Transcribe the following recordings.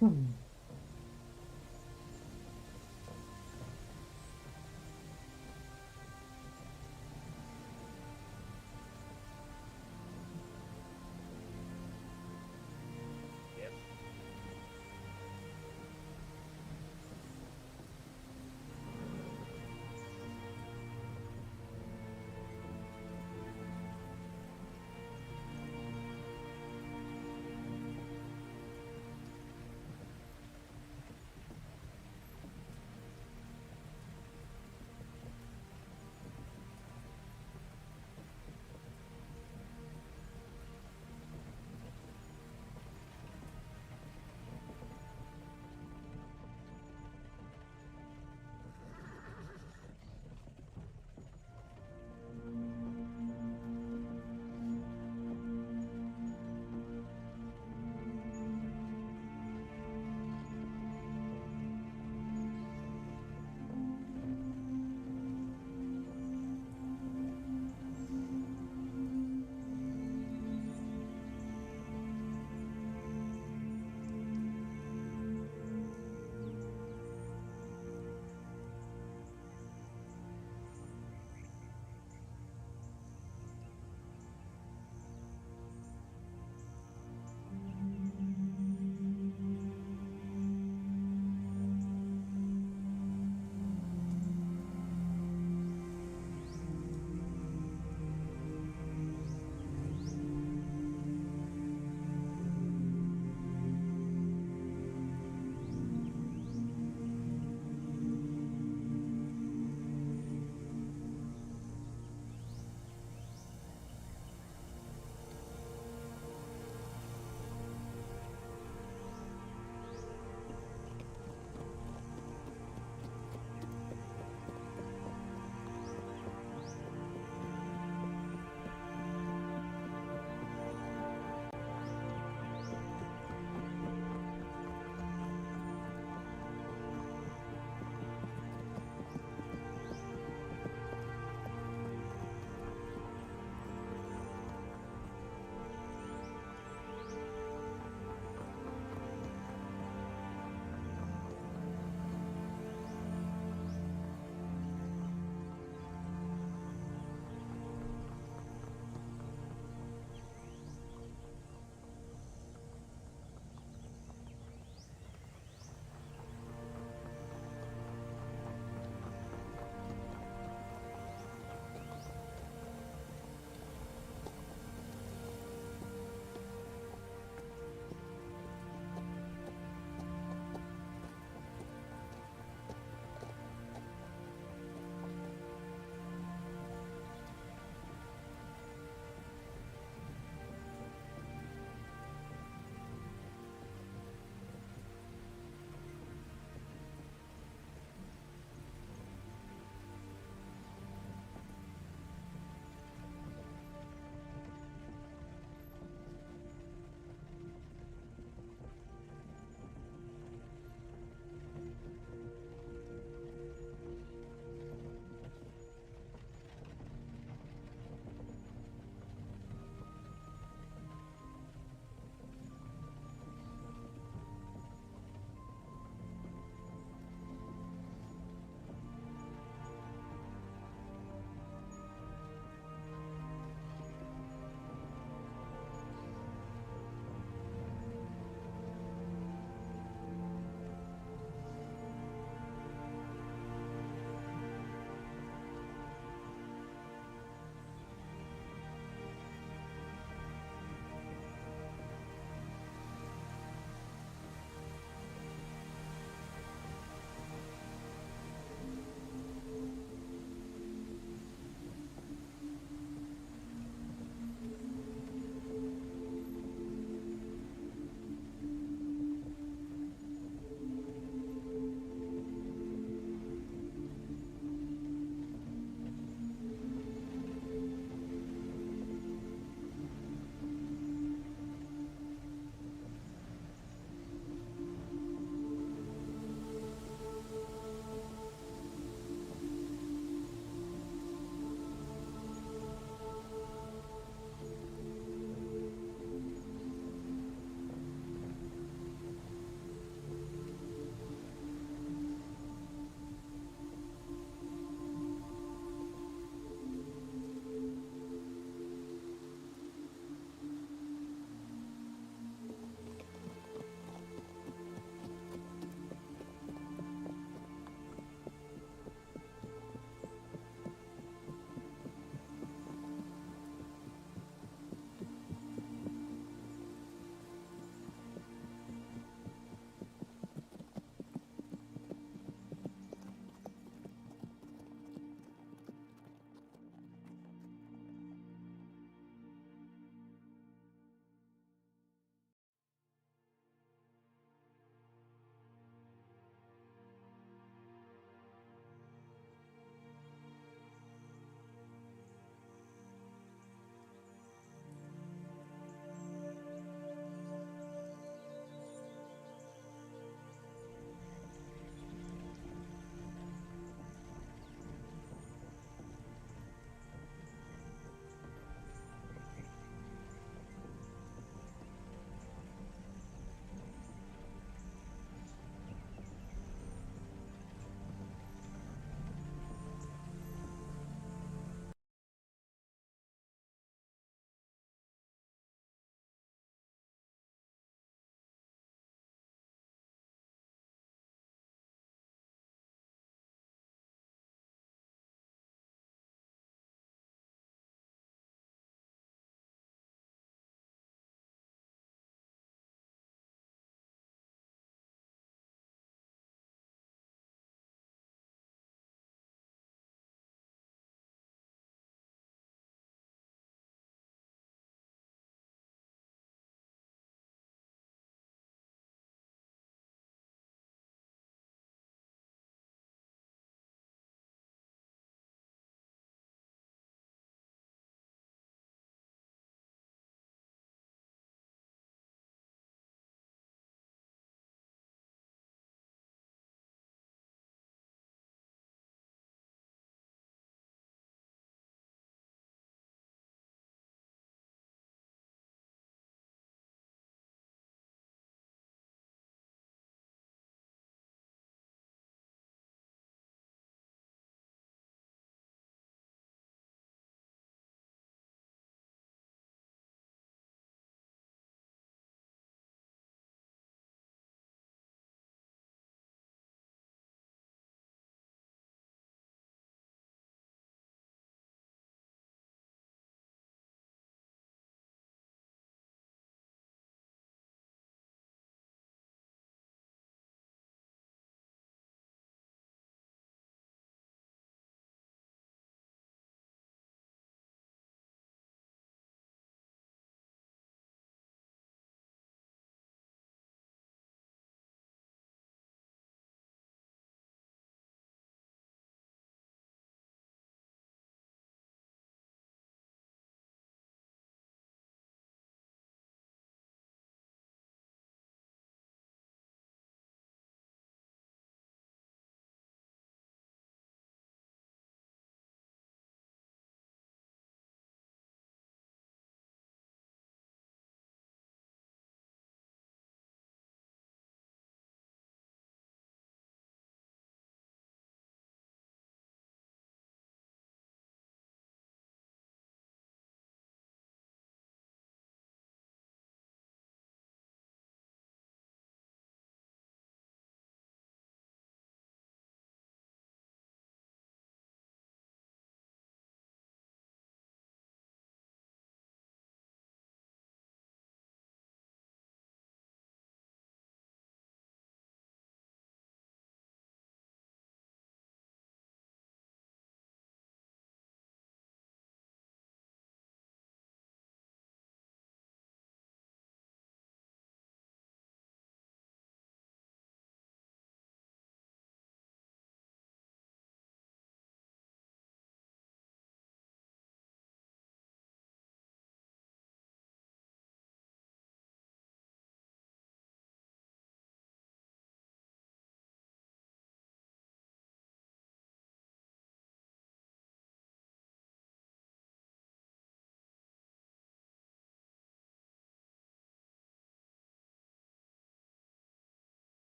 Hmm. Yep.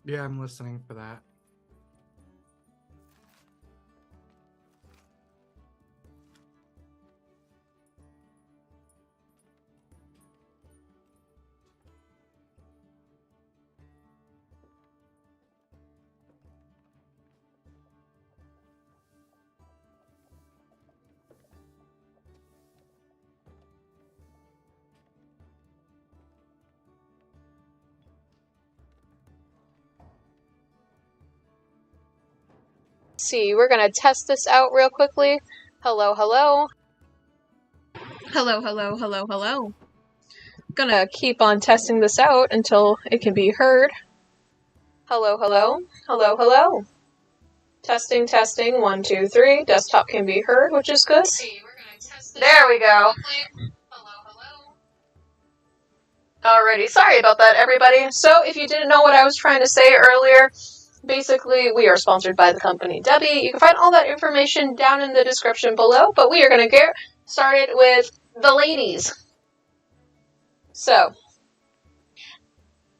Yeah, I'm listening for that. See, we're gonna test this out real quickly. Hello, hello. Hello, hello, hello, hello. Gonna keep on testing this out until it can be heard. Hello, hello, hello, hello. Testing, testing, 1, 2, 3. Desktop can be heard, which is good. There we go. Alrighty, sorry about that, everybody. So, if you didn't know what I was trying to say earlier, basically, we are sponsored by the company Debbie. You can find all that information down in the description below, but we are going to get started with the ladies. So,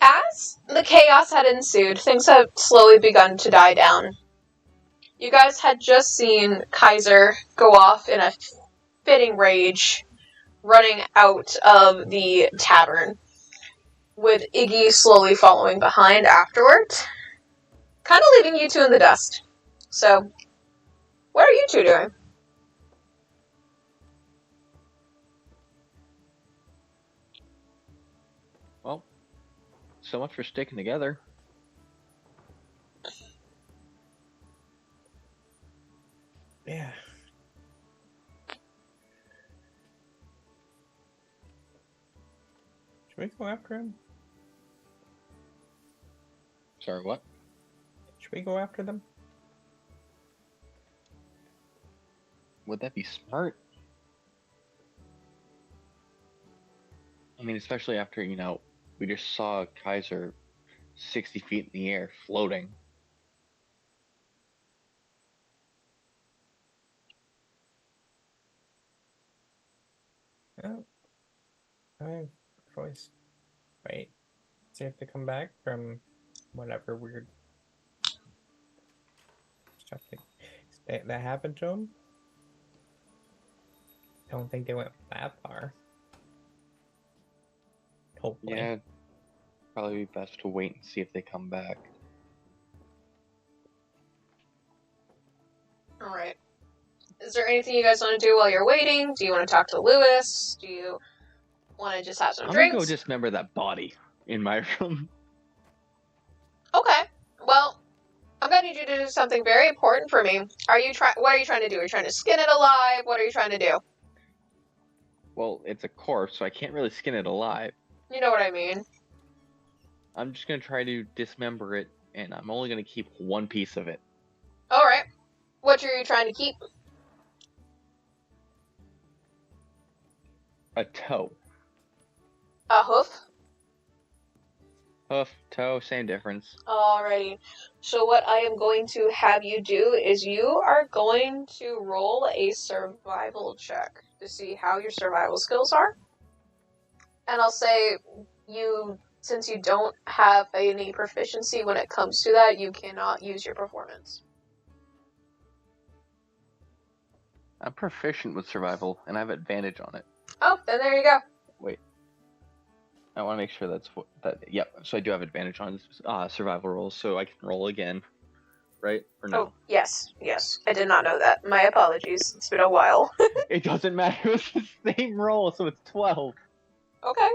as the chaos had ensued, things have slowly begun to die down. You guys had just seen Kaiser go off in a fitting rage, running out of the tavern, with Iggy slowly following behind afterwards, kind of leaving you two in the dust. So, what are you two doing? Well, so much for sticking together. Yeah. Should we go after him? Sorry, what? Should we go after them? Would that be smart? I mean, especially after, we just saw Kaiser 60 feet in the air floating. Oh. I always wait. See if they come back from whatever weird stuff that happened to them. Don't think they went that far. Hopefully. Yeah, probably be best to wait and see if they come back. Alright. Is there anything you guys want to do while you're waiting? Do you want to talk to Lewis? Do you want to just have some drinks? I'm gonna go dismember that body in my room. Okay. Well, I'm gonna need you to do something very important for me. What are you trying to do? Are you trying to skin it alive? What are you trying to do? Well, it's a corpse, so I can't really skin it alive. You know what I mean. I'm just gonna try to dismember it, and I'm only gonna keep one piece of it. Alright. What are you trying to keep? A toe. A hoof? Hoof, toe, same difference. Alrighty. So what I am going to have you do is you are going to roll a survival check to see how your survival skills are. And I'll say since you don't have any proficiency when it comes to that, you cannot use your performance. I'm proficient with survival, and I have advantage on it. Oh, then there you go. Wait. I want to make sure yep, so I do have advantage on survival rolls, so I can roll again, right? Or no? Oh, yes. I did not know that. My apologies. It's been a while. It doesn't matter, it was the same roll, so it's 12. Okay.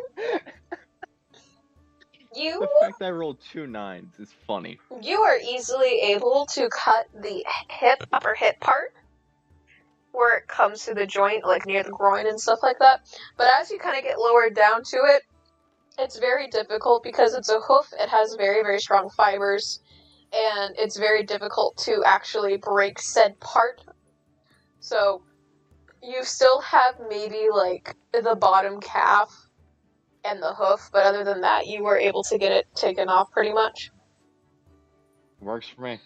The fact that I rolled 2 9s is funny. You are easily able to cut the upper hip part, where it comes to the joint, like near the groin and stuff like that. But as you kind of get lower down to it, it's very difficult because it's a hoof. It has very, very strong fibers, and it's very difficult to actually break said part. So you still have maybe like the bottom calf and the hoof, but other than that, you were able to get it taken off pretty much. Works for me.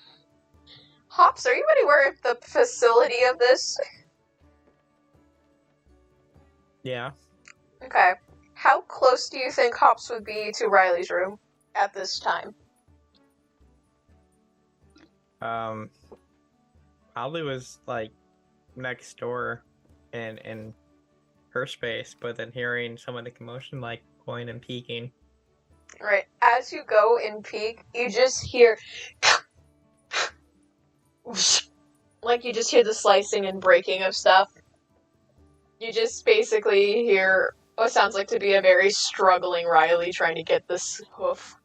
Hops, are you anywhere at the facility of this? Yeah. Okay. How close do you think Hops would be to Riley's room at this time? Probably was like next door in her space, but then hearing some of the commotion, like going and peeking. Right. As you go and peek, you just hear like you just hear the slicing and breaking of stuff. You just basically hear what sounds like to be a very struggling Riley trying to get this hoof.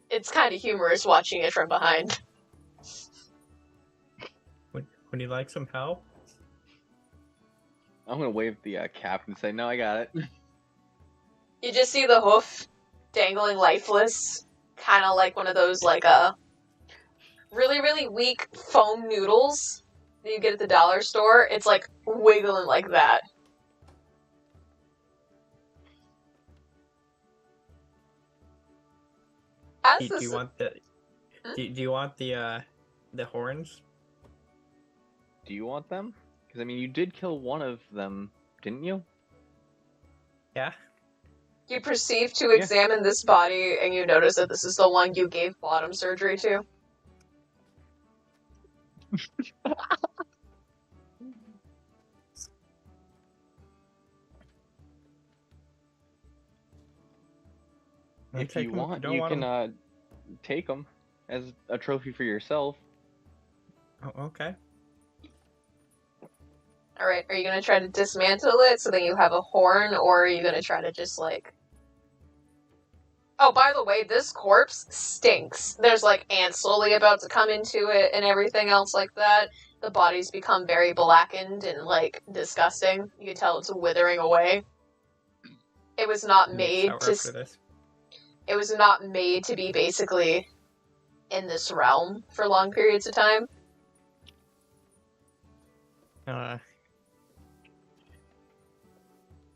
It's kind of humorous watching it from behind. Would you like some help? I'm gonna wave the cap and say, "No, I got it." You just see the hoof dangling lifeless, kind of like one of those like really really weak foam noodles that you get at the dollar store. It's like wiggling like that. As Do this, you want the do you want the horns? Do you want them? Because I mean, you did kill one of them, didn't you? Yeah. you proceed to examine this body, and you notice that this is the one you gave bottom surgery to. If you want, you can take them as a trophy for yourself. Oh, okay. Alright, are you gonna try to dismantle it so that you have a horn, or are you gonna try to just, like... Oh, by the way, this corpse stinks. There's, like, ants slowly about to come into it and everything else like that. The body's become very blackened and, like, disgusting. You can tell it's withering away. It was not made to... It was not made to be basically in this realm for long periods of time.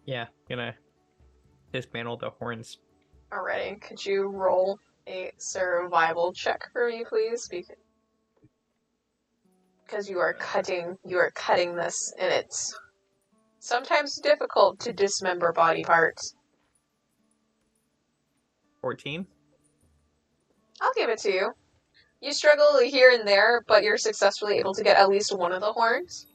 Yeah, gonna dismantle the horns. Alrighty, could you roll a survival check for me, please? Because you are cutting this, and it's sometimes difficult to dismember body parts. 14? I'll give it to you. You struggle here and there, but you're successfully able to get at least one of the horns.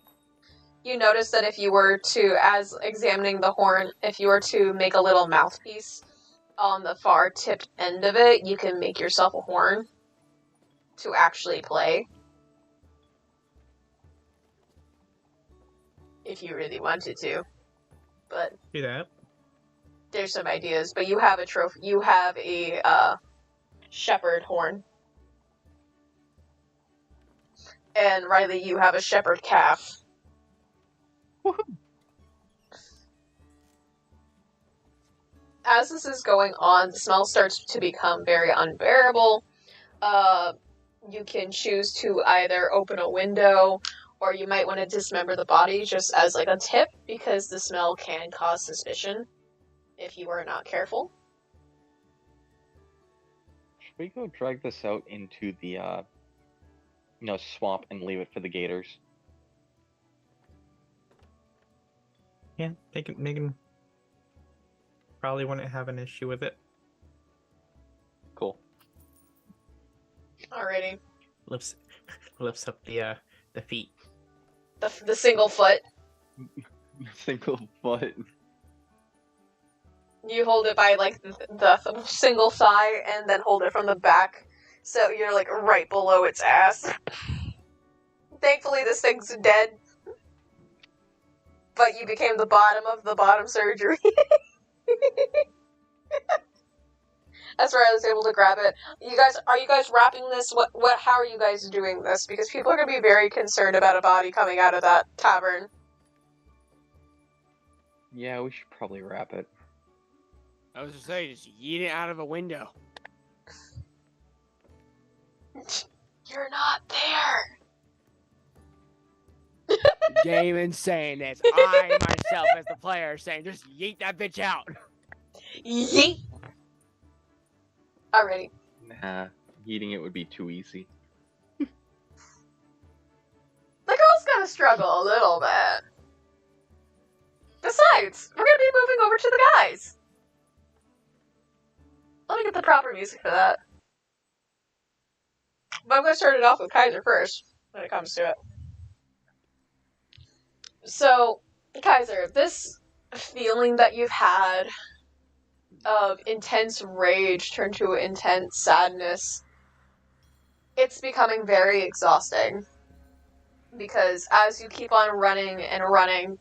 You notice that if you were to, as examining the horn, if you were to make a little mouthpiece on the far tipped end of it, you can make yourself a horn to actually play. If you really wanted to. But do that. There's some ideas, but you have a trophy. You have a shepherd horn. And Riley, you have a shepherd calf. As this is going on, the smell starts to become very unbearable. You can choose to either open a window, or you might want to dismember the body just as like a tip, because the smell can cause suspicion if you are not careful. Should we go drag this out into the swamp and leave it for the gators? Yeah, they can probably wouldn't have an issue with it. Cool. Alrighty. Lifts up the feet. The single foot. Single foot. You hold it by like the single thigh, and then hold it from the back, so you're like right below its ass. Thankfully, this thing's dead, but you became the bottom of the bottom surgery. That's where I was able to grab it. Are you guys wrapping this? How are you guys doing this? Because people are going to be very concerned about a body coming out of that tavern. Yeah, we should probably wrap it. I was just saying, just yeet it out of a window. You're not there. Game saying this. I myself, as the player, saying, just yeet that bitch out. Yeet. Alrighty. Nah, eating it would be too easy. The girl's gonna struggle a little bit. Besides, we're gonna be moving over to the guys. Let me get the proper music for that. But I'm going to start it off with Kaiser first, when it comes to it. So, Kaiser, this feeling that you've had of intense rage turned to intense sadness, it's becoming very exhausting. Because as you keep on running and running,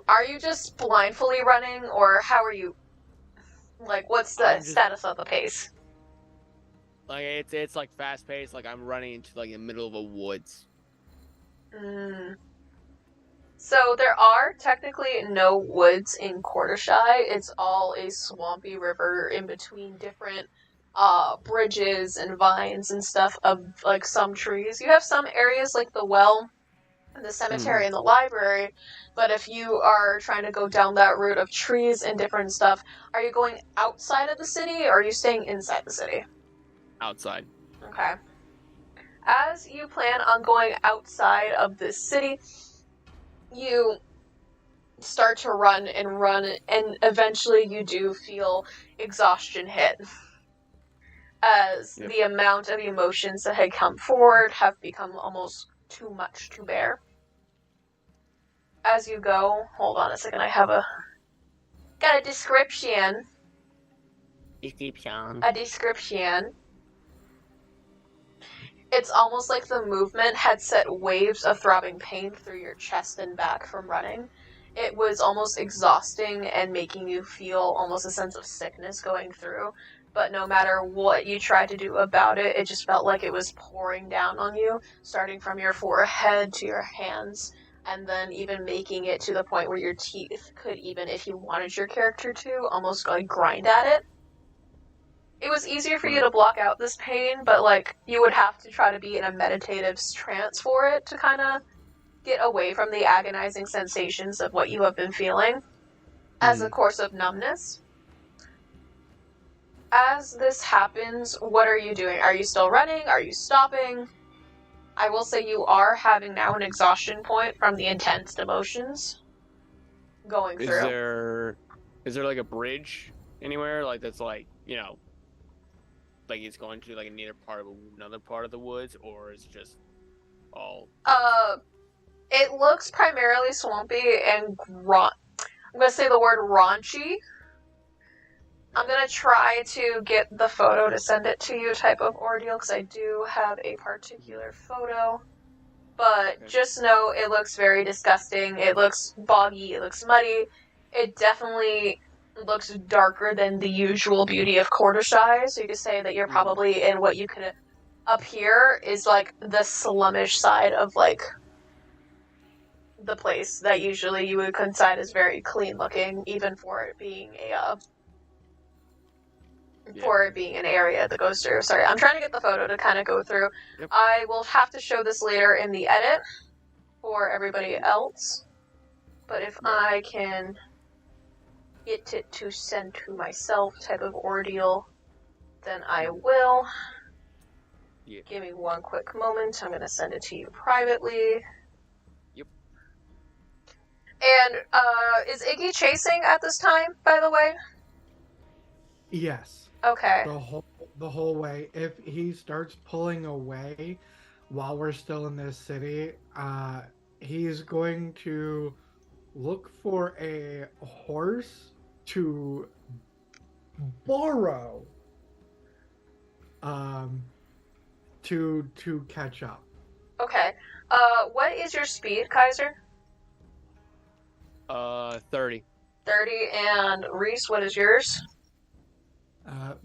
are you just blindly running, or how are you, like, what's the status of the pace? Like, it's like fast paced, like I'm running into like the middle of a woods. So there are technically no woods in Cordershai. It's all a swampy river in between different bridges and vines and stuff of like some trees. You have some areas like the well, the cemetery, and the library, but if you are trying to go down that route of trees and different stuff, are you going outside of the city or are you staying inside the city? Outside. Okay. As you plan on going outside of this city, you start to run, and eventually you do feel exhaustion hit. As the amount of emotions that had come forward have become almost too much to bear. As you go, hold on a second, got a description. A description. It's almost like the movement had set waves of throbbing pain through your chest and back from running. It was almost exhausting and making you feel almost a sense of sickness going through. But no matter what you tried to do about it, it just felt like it was pouring down on you, starting from your forehead to your hands, and then even making it to the point where your teeth could even, if you wanted your character to, almost like grind at it. It was easier for you to block out this pain, but like you would have to try to be in a meditative trance for it to kind of get away from the agonizing sensations of what you have been feeling as a course of numbness. As this happens, what are you doing? Are you still running? Are you stopping? I will say you are having now an exhaustion point from the intense emotions going through. Is there like a bridge anywhere? Like that's like, like it's going to like another part of the woods, or is it just all? It looks primarily swampy and I'm gonna say the word raunchy. I'm gonna try to get the photo to send it to you type of ordeal, because I do have a particular photo. But just know it looks very disgusting. It looks boggy. It looks muddy. It definitely looks darker than the usual beauty of Cordershai, so you could say that you're probably in what you could up here is like the slummish side of like the place that usually you would consider as very clean looking, even for it being an area that goes through. Sorry, I'm trying to get the photo to kind of go through. Yep. I will have to show this later in the edit for everybody else, but if I can get it to send to myself type of ordeal, then I will. Yeah. Give me one quick moment. I'm going to send it to you privately. Yep. And, is Iggy chasing at this time, by the way? Yes. Okay. The whole way. If he starts pulling away while we're still in this city, he's going to look for a horse to borrow to catch up. Okay. What is your speed, Kaiser? 30. 30, and Reese, what is yours?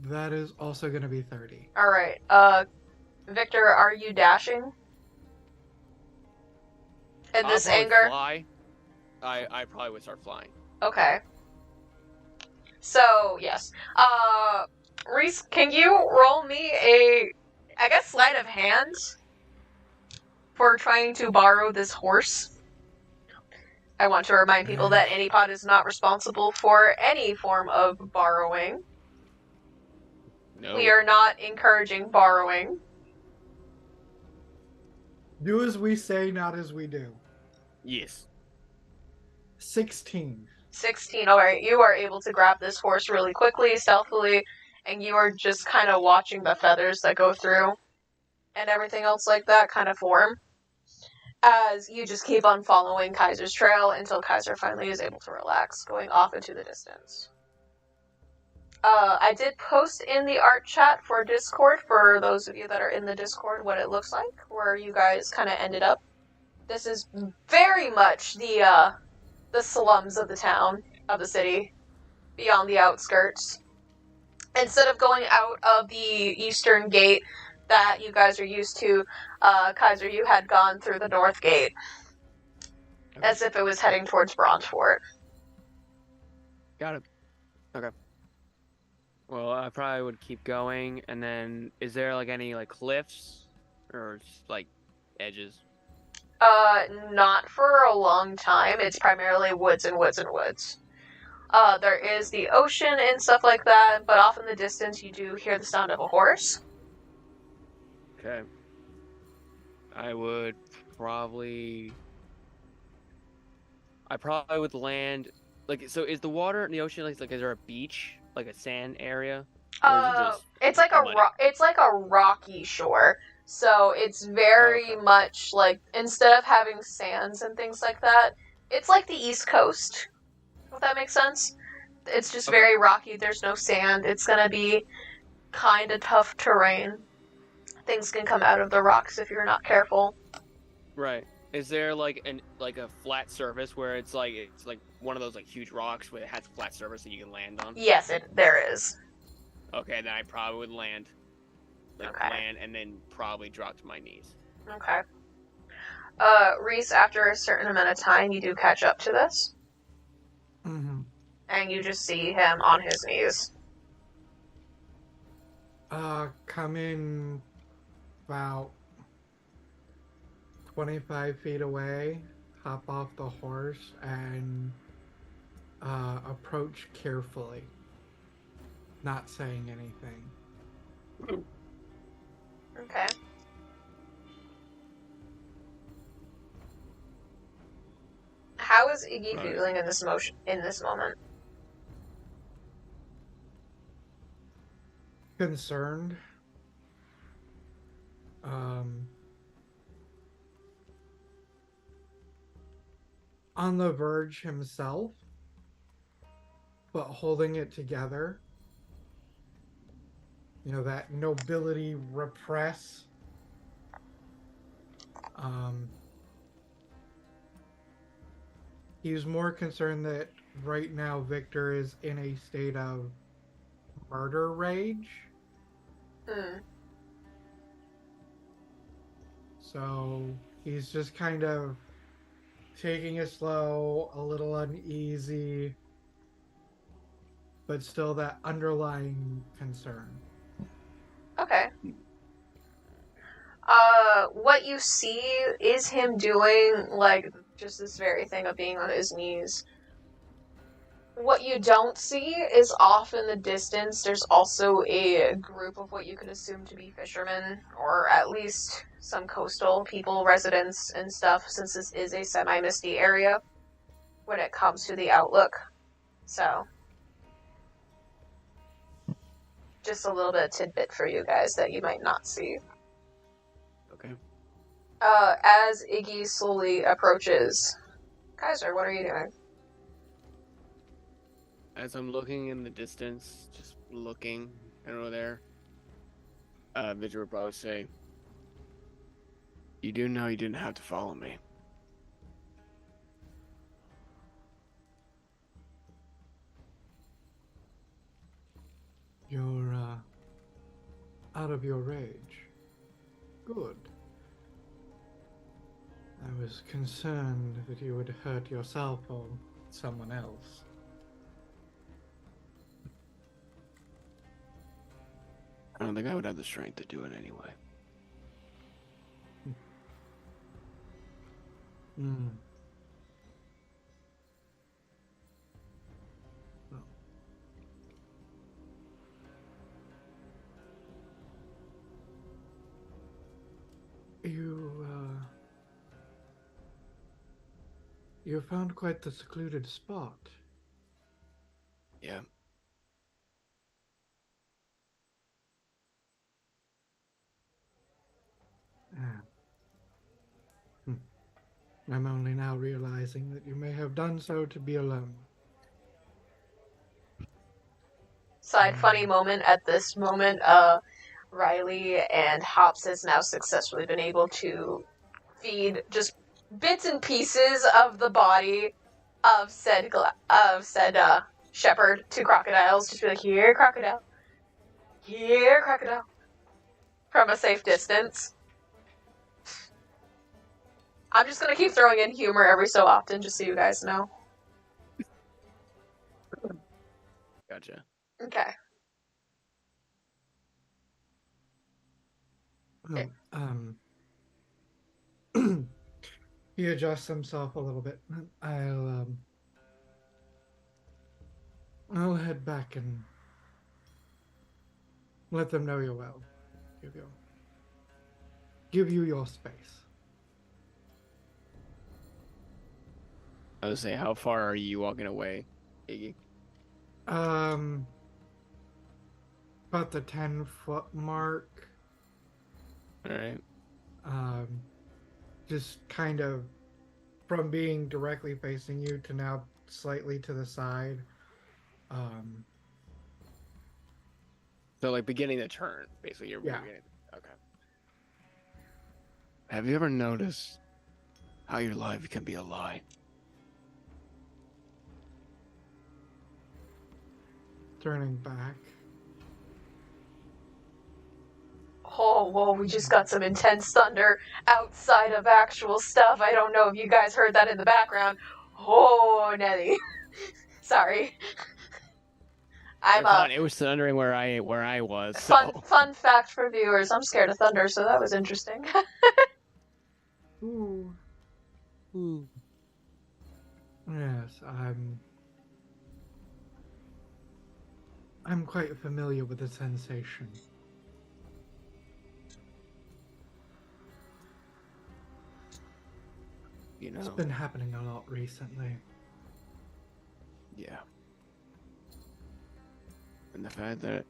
That is also going to be 30. Alright, Victor, are you dashing? In this anger? Fly. I probably would start flying. Okay. So, yes. Reese, can you roll me sleight of hand for trying to borrow this horse? I want to remind people that Anypod is not responsible for any form of borrowing. No. We are not encouraging borrowing. Do as we say, not as we do. Yes. 16. 16, alright. You are able to grab this horse really quickly, stealthily, and you are just kind of watching the feathers that go through. and everything else like that kind of form. As you just keep on following Kaiser's trail until Kaiser finally is able to relax, going off into the distance. I did post in the art chat for Discord, for those of you that are in the Discord, what it looks like, where you guys kind of ended up. This is very much the slums of the town, of the city, beyond the outskirts. Instead of going out of the eastern gate that you guys are used to, Kaiser, you had gone through the north gate, as if it was heading towards Bronzefort. Got it. Okay. Well, I probably would keep going, and then is there like any like cliffs or just, like edges? Not for a long time. It's primarily woods and woods and woods. There is the ocean and stuff like that, but off in the distance you do hear the sound of a horse. Okay. I probably would land like, so is the water in the ocean like is there a beach, like a sand area? Or is it just It's like muddy? it's like a rocky shore. So it's very Okay. much like, instead of having sands and things like that, it's like the East Coast. If that makes sense. It's just Okay. very rocky. There's no sand. It's gonna be kind of tough terrain. Things can come out of the rocks if you're not careful. Right. Is there like a flat surface where it's like one of those like huge rocks where it has a flat surface that you can land on? Yes, there is. Okay, then I probably would land. Okay. Land and then probably drop to my knees. Okay. Reese, after a certain amount of time, you do catch up to this. Mm-hmm. And you just see him on his knees. Come in about 25 feet away, hop off the horse, and approach carefully, not saying anything. Okay. How is Iggy feeling in this moment? Concerned. On the verge himself, but holding it together. You know, that nobility repress. He's more concerned that right now Victor is in a state of murder rage. So he's just kind of taking it slow, a little uneasy, but still that underlying concern. Okay. What you see is him doing, like, just this very thing of being on his knees. What you don't see is off in the distance, there's also a group of what you could assume to be fishermen, or at least some coastal people, residents and stuff, since this is a semi-misty area when it comes to the outlook. So, just a little bit of tidbit for you guys that you might not see. Okay. As Iggy slowly approaches, Kaiser, what are you doing? As I'm looking in the distance, just looking over there, Vigil would probably say, "You do know you didn't have to follow me." You're out of your rage. Good. I was concerned that you would hurt yourself or someone else. I don't think I would have the strength to do it anyway. Hmm. You found quite the secluded spot. Yeah. I'm only now realizing that you may have done so to be alone. Side funny moment at this moment, Riley and Hops has now successfully been able to feed just bits and pieces of the body of said shepherd to crocodiles. Just be like, here, crocodile, from a safe distance. I'm just gonna keep throwing in humor every so often, just so you guys know. Gotcha. Okay. Well, he adjusts himself a little bit. I'll head back and let them know you're well. Give you your space. I would say, how far are you walking away, Iggy? About the 10-foot mark. All right. Just kind of from being directly facing you to now slightly to the side. So, like, beginning the turn, basically. You're Yeah. beginning. Okay. Have you ever noticed how your life can be a lie? Turning back. Oh, whoa, we just got some intense thunder outside of actual stuff. I don't know if you guys heard that in the background. Oh, Nelly. Sorry. I'm You're fine. It was thundering where I was. So. fun fact for viewers. I'm scared of thunder, so that was interesting. Ooh. Ooh. Yes, I'm quite familiar with the sensation. You know. It's been happening a lot recently. Yeah. And the fact that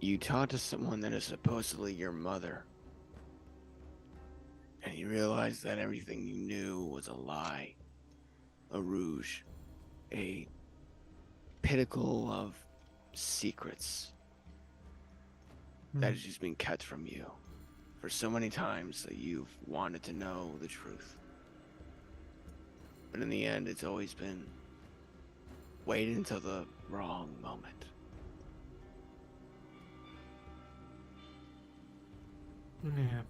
you talked to someone that is supposedly your mother, and you realized that everything you knew was a lie, a rouge, a pinnacle of secrets that has just been kept from you for so many times that you've wanted to know the truth. But in the end, it's always been waited until the wrong moment. Yeah.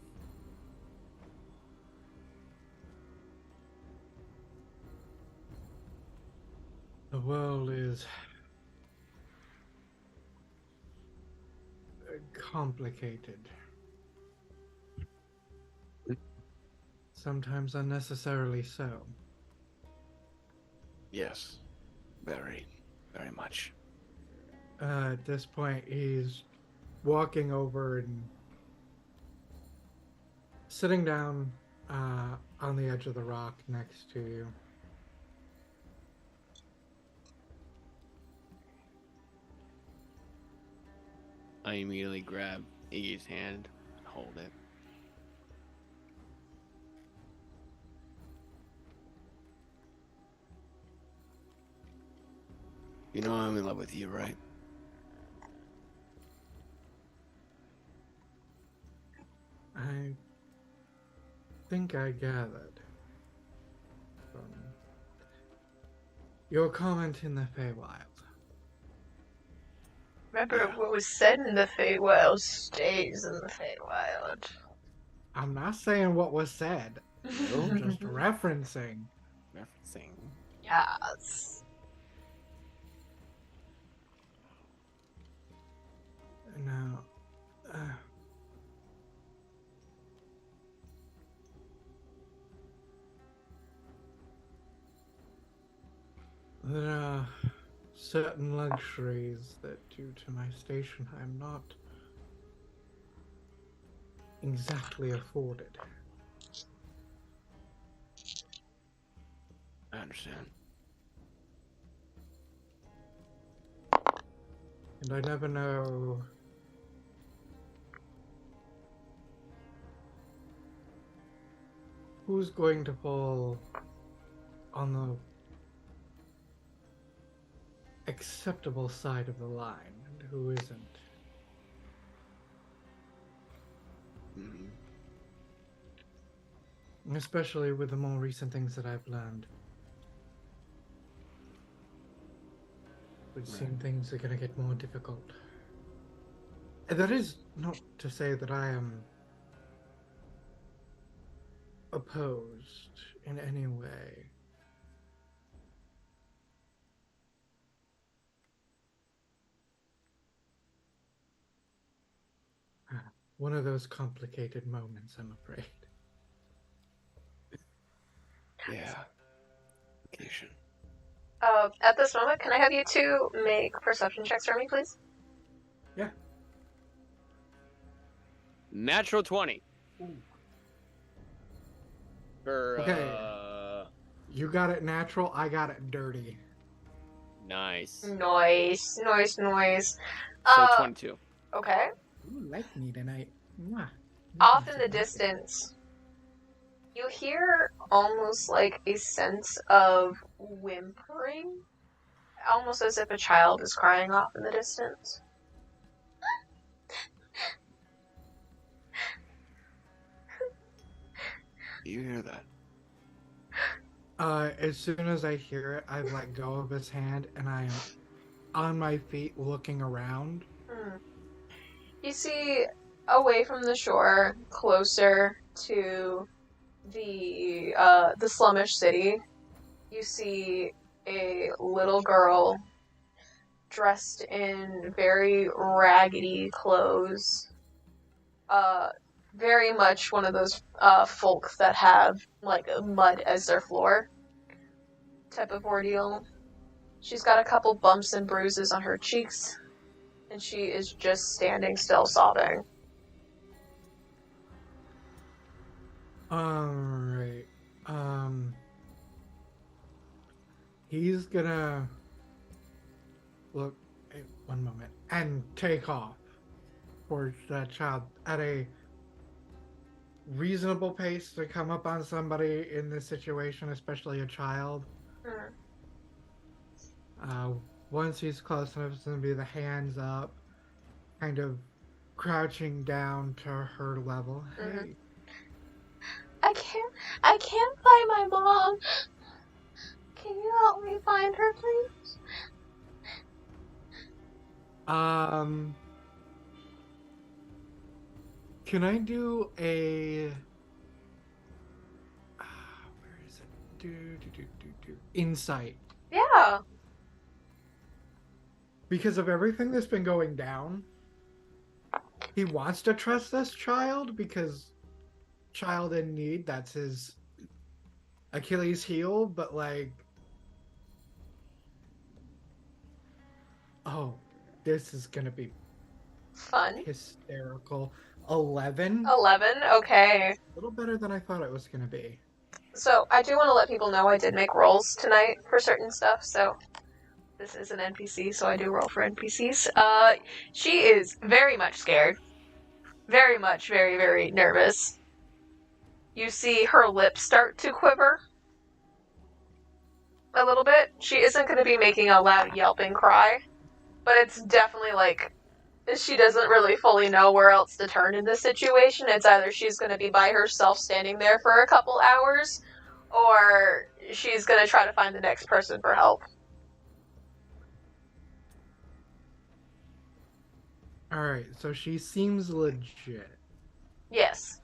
The world is complicated. Sometimes unnecessarily so. Yes, very, very much. At this point, he's walking over and sitting down on the edge of the rock next to you. I immediately grab Iggy's hand and hold it. You know I'm in love with you, right? I think I gathered from your comment in the Feywild. Remember, what was said in the Feywild stays in the Feywild. I'm not saying what was said. No? I'm just referencing. Referencing. Yes. Now, there are certain luxuries that, due to my station, I'm not exactly afforded. I understand. And I never know who's going to pull on the acceptable side of the line and who isn't. Mhm. Especially with the more recent things that I've learned. Would seem things are going to get more difficult. And that is not to say that I am opposed in any way. One of those complicated moments, I'm afraid. Yeah. Vacation. At this moment, can I have you two make perception checks for me, please? Yeah. Natural 20. Ooh. For, Okay. You got it natural, I got it dirty. Nice. Noise. So 22. Okay. You like me tonight. Mwah. Off in the distance, you hear almost like a sense of whimpering, almost as if a child is crying off in the distance. Do you hear that? As soon as I hear it, I let go of his hand and I am on my feet looking around. You see, away from the shore, closer to the slumish city, you see a little girl dressed in very raggedy clothes. Very much one of those folk that have like mud as their floor type of ordeal. She's got a couple bumps and bruises on her cheeks, and she is just standing still sobbing. Alright. He's gonna look, one moment, and take off towards that child at a reasonable pace to come up on somebody in this situation, especially a child. Once he's close enough, it's gonna be the hands up, kind of crouching down to her level. Hey. I can't find my mom. Can you help me find her, please? Can I do a... where is it? Insight. Yeah. Because of everything that's been going down, he wants to trust this child because child in need, that's his Achilles heel, but like... Oh, this is gonna be Fun. hysterical. 11? 11? Okay. A little better than I thought it was gonna be. So, I do want to let people know I did make rolls tonight for certain stuff, so... This is an NPC, so I do roll for NPCs. She is very much scared. Very much, very, very nervous. You see her lips start to quiver. A little bit. She isn't going to be making a loud yelping cry, but it's definitely like she doesn't really fully know where else to turn in this situation. It's either she's going to be by herself standing there for a couple hours, or she's going to try to find the next person for help. Alright, so she seems legit. Yes.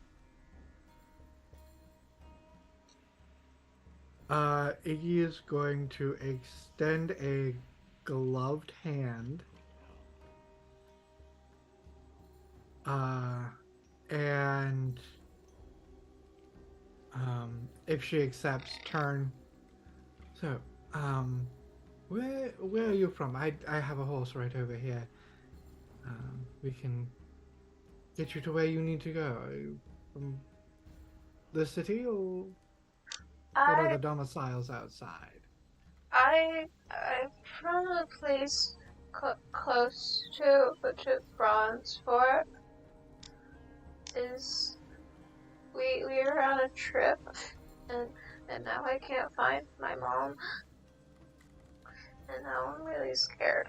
Iggy is going to extend a gloved hand. And if she accepts, turn. So, where are you from? I have a horse right over here. We can get you to where you need to go. Are you from the city, or what are the domiciles outside? I'm from a place close to Bronzefort. We were on a trip And now I can't find my mom. And now I'm really scared.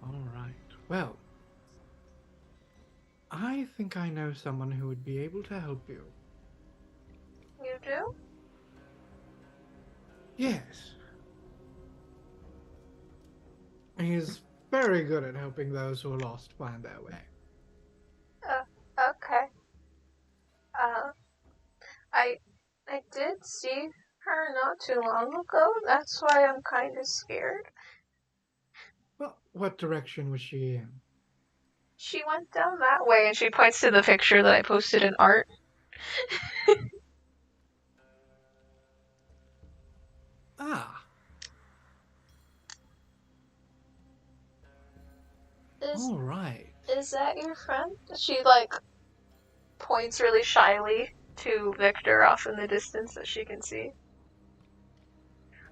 All right. Well, I think I know someone who would be able to help you. You do? Yes. He's very good at helping those who are lost find their way. Okay. I did see her not too long ago. That's why I'm kind of scared. Well, what direction was she in? She went down that way, and she points to the picture that I posted in art. Ah. All right. Is that your friend? She, like, points really shyly to Victor off in the distance that she can see.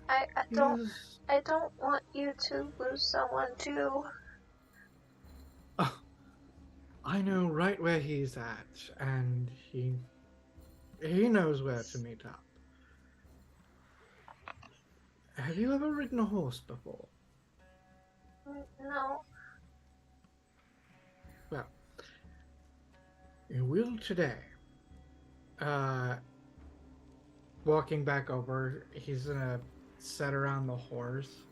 I don't want you to lose someone too. Oh, I know right where he's at, and he knows where to meet up. Have you ever ridden a horse before? No. Well, you will today. Walking back over, he's gonna set around the horse,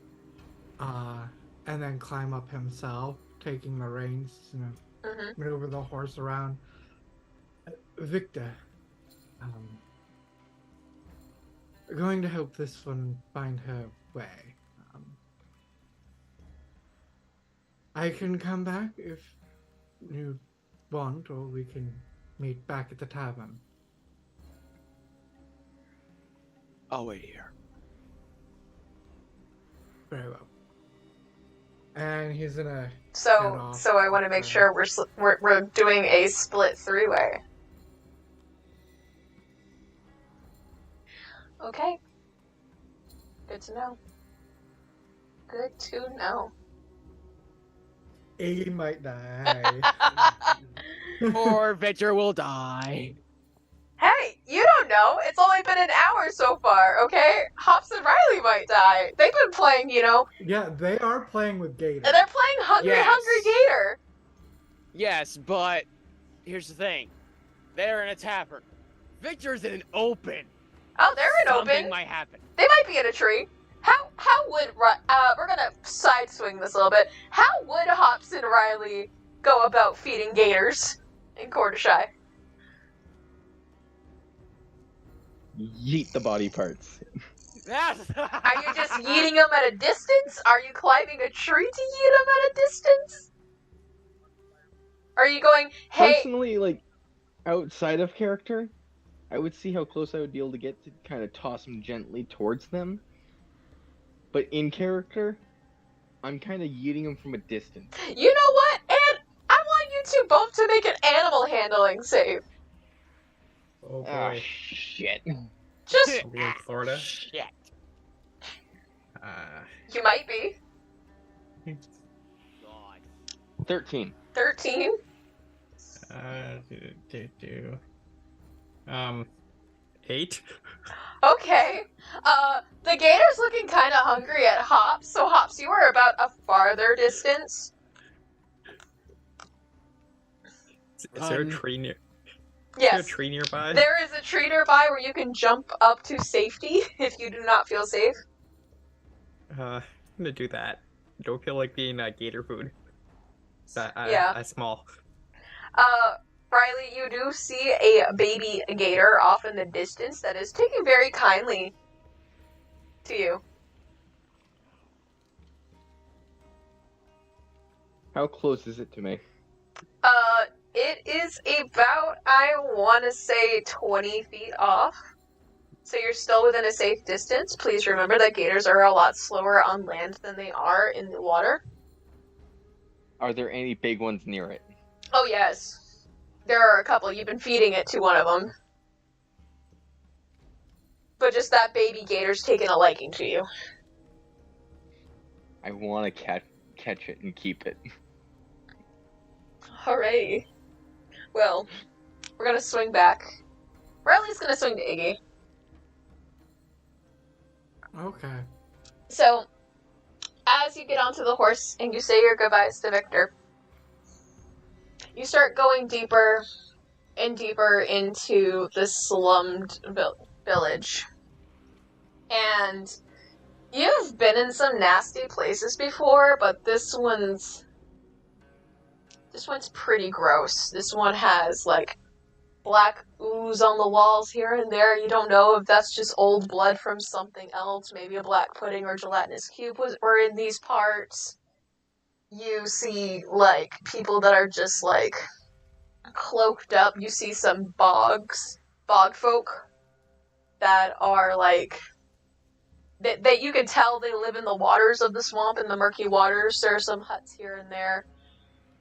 and then climb up himself, taking the reins, maneuver the horse around. Victor, we're going to help this one find her way. I can come back if you want, or we can meet back at the tavern. I'll wait here. Very well. And he's gonna. So I want to make sure we're doing a split three-way. Okay. Good to know. Good to know. He might die. Or Victor will die. Hey, you don't know. It's only been an hour so far, okay? Hops and Riley might die. They've been playing, Yeah, they are playing with Gator. And they're playing Hungry Gator. Yes, but here's the thing. They're in a tavern. Victor's in an open. Oh, they're in Something open. might happen. They might be in a tree. How would we're gonna side swing this a little bit. How would Hops and Riley go about feeding gators in Cordyshire? Yeet the body parts. Are you just yeeting them at a distance? Are you climbing a tree to yeet them at a distance? Are you going, hey... Personally, like, outside of character, I would see how close I would be able to get to kind of toss them gently towards them. But in character, I'm kind of yeeting them from a distance. You know what? And I want you two both to make an animal handling save. Oh boy. Ah, shit. Just... Are we in Florida? Shit. You might be. God. 13. 13? 8? Okay. The gator's looking kind of hungry at Hops, so Hops, you are about a farther distance. Is there a tree near? Yes. Is there a tree nearby? There is a tree nearby where you can jump up to safety if you do not feel safe. I'm gonna do that. Don't feel like being gator food. Yeah. I'm small. Riley, you do see a baby gator off in the distance that is taking very kindly to you. How close is it to me? It is about, I want to say, 20 feet off. So you're still within a safe distance. Please remember that gators are a lot slower on land than they are in the water. Are there any big ones near it? Oh, yes. There are a couple. You've been feeding it to one of them. But just that baby gator's taking a liking to you. I want to catch it and keep it. Alrighty. Well, We're gonna swing back. Riley's gonna swing to Iggy. Okay. So, as you get onto the horse and you say your goodbyes to Victor, you start going deeper and deeper into the slummed village. And you've been in some nasty places before, but this one's pretty gross. This one has like black ooze on the walls here and there. You don't know if that's just old blood from something else. Maybe a black pudding or gelatinous cube were in these parts. You see like people that are just like cloaked up. You see some bog folk that are like that you can tell they live in the waters of the swamp, in the murky waters. There are some huts here and there.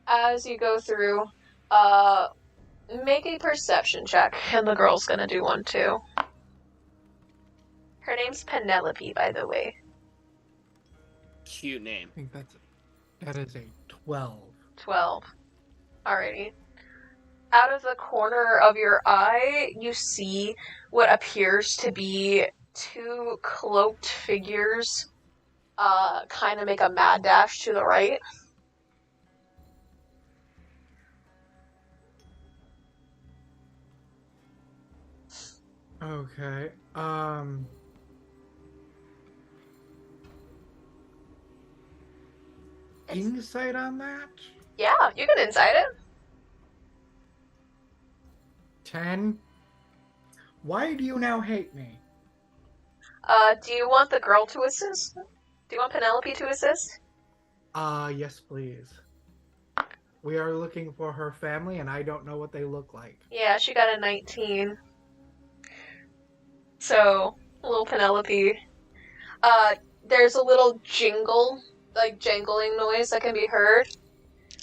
As you go through, make a perception check, and the girl's gonna do one too. Her name's Penelope, by the way. Cute name. I think that is a 12. 12. Alrighty. Out of the corner of your eye, you see what appears to be two cloaked figures kind of make a mad dash to the right. Okay. Insight on that? Yeah, you can insight it. 10. Why do you now hate me? Do you want the girl to assist? Do you want Penelope to assist? Yes, please. We are looking for her family, and I don't know what they look like. Yeah, she got a 19. So, little Penelope. There's a little jingle, like jangling noise that can be heard.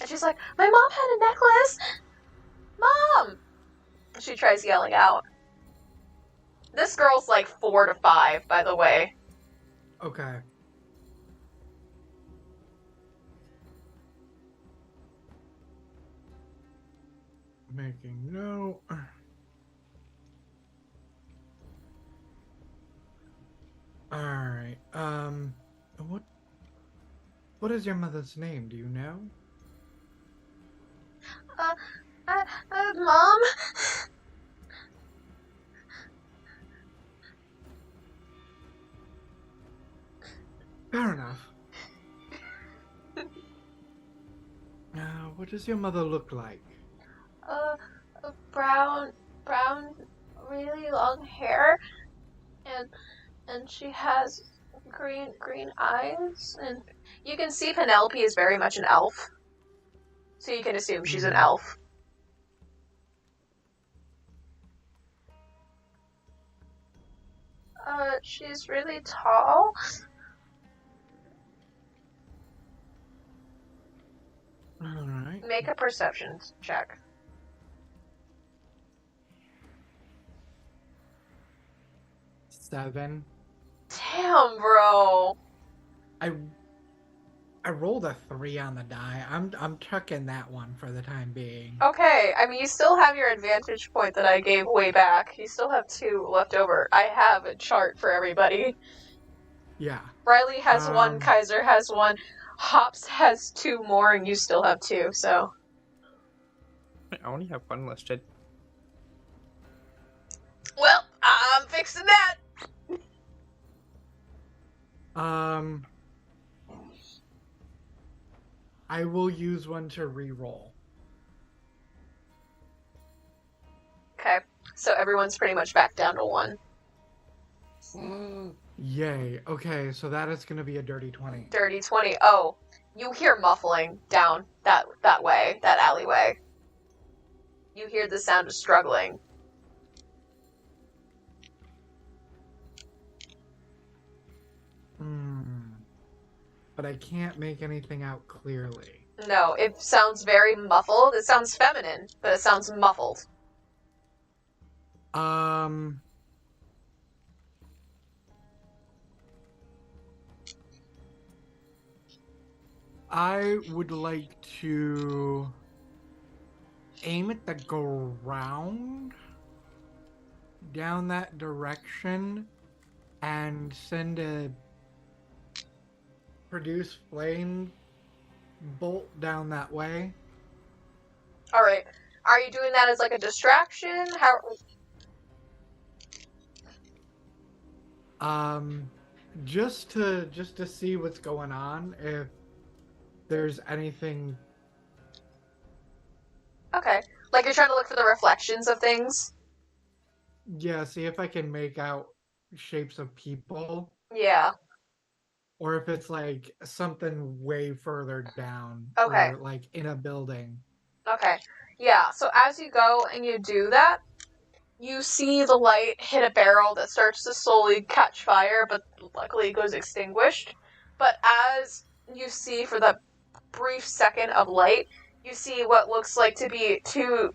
And she's like, my mom had a necklace! Mom! She tries yelling out. This girl's like 4 to 5, by the way. Okay. Making note. Alright, what is your mother's name, do you know? Mom? Fair enough. What does your mother look like? Brown, really long hair, and she has green eyes, and you can see Penelope is very much an elf, so you can assume she's an elf. She's really tall. Alright. Make a perception check. 7. Damn, bro. I rolled a 3 on the die. I'm chucking that one for the time being. Okay, I mean, you still have your advantage point that I gave way back. You still have 2 left over. I have a chart for everybody. Yeah. Riley has 1, Kaiser has 1, Hops has 2 more, and you still have 2, so. I only have 1 listed. Well, I'm fixing that! I will use one to re-roll. Okay, so everyone's pretty much back down to 1. Yay. Okay, so that is gonna be a dirty 20. Dirty 20. Oh, you hear muffling down that way, that alleyway. You hear the sound of struggling. But I can't make anything out clearly. No, it sounds very muffled. It sounds feminine, but it sounds muffled. I would like to aim at the ground down that direction and send a produce flame bolt down that way. All right. Are you doing that as like a distraction? How? Just to see what's going on, if there's anything. Okay. Like you're trying to look for the reflections of things? Yeah, see if I can make out shapes of people, Yeah. or if it's like something way further down, Okay. or like in a building. Okay. Yeah, so as you go and you do that, you see the light hit a barrel that starts to slowly catch fire, but luckily it goes extinguished. But as you see for the brief second of light, you see what looks like to be two,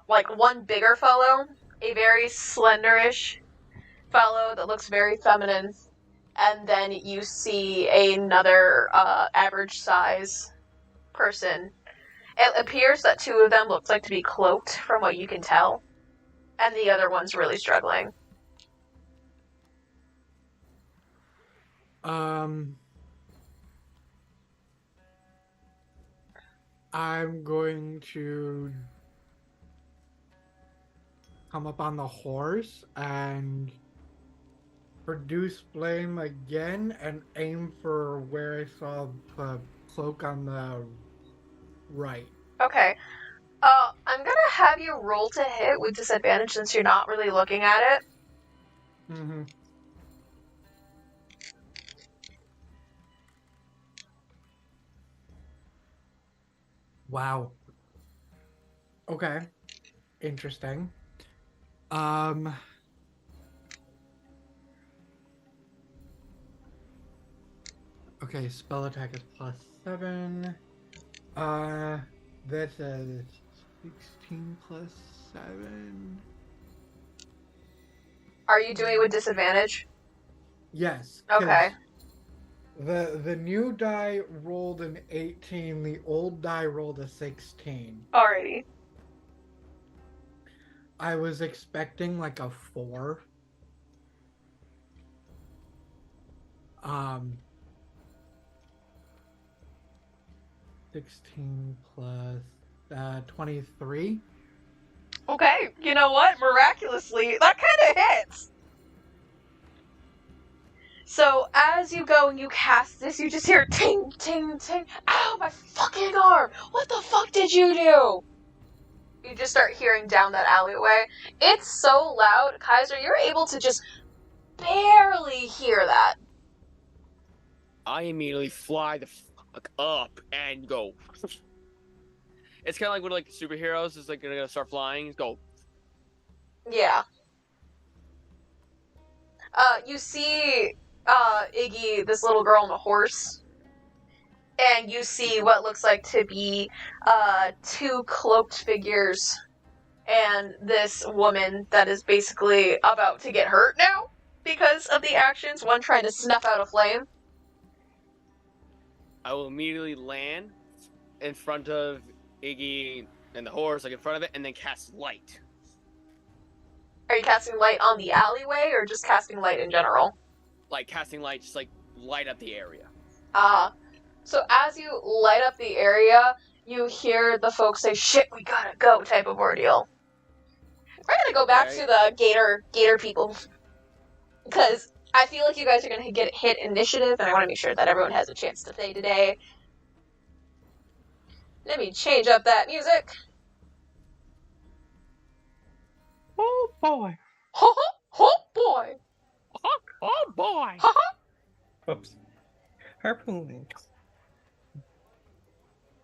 like one bigger fellow, a very slenderish fellow that looks very feminine, and then you see another, average size person. It appears that two of them look like to be cloaked, from what you can tell, and the other one's really struggling. I'm going to come up on the horse and produce flame again and aim for where I saw the cloak on the right. Okay. I'm gonna have you roll to hit with disadvantage since you're not really looking at it. Mm-hmm. Wow. Okay. Interesting. Okay, spell attack is +7. That's a 16 plus 7. Are you doing it with disadvantage? Yes. 'cause Okay. The new die rolled an 18. The old die rolled a 16. Alrighty. I was expecting like a 4. 16 plus 23. Okay, you know what? Miraculously, that kind of hits. So as you go and you cast this, you just hear ting, ting, ting. Ow, my fucking arm! What the fuck did you do? You just start hearing down that alleyway. It's so loud, Kaiser, you're able to just barely hear that. I immediately fly the fuck up and go. It's kind of like when like superheroes is like gonna start flying. Go. Yeah. You see, Iggy, this little girl on a horse, and you see what looks like to be, two cloaked figures, and this woman that is basically about to get hurt now because of the actions, one trying to snuff out a flame. I will immediately land in front of Iggy and the horse, like in front of it, and then cast light. Are you casting light on the alleyway, or just casting light in general? Like casting light, just like light up the area. So as you light up the area, you hear the folks say, "Shit, we gotta go," type of ordeal. We're gonna go back to the Gator people, because I feel like you guys are gonna get hit initiative, and I want to make sure that everyone has a chance to play today. Let me change up that music. Oh boy. Oh boy. Oh boy. Whoops. Harpoon.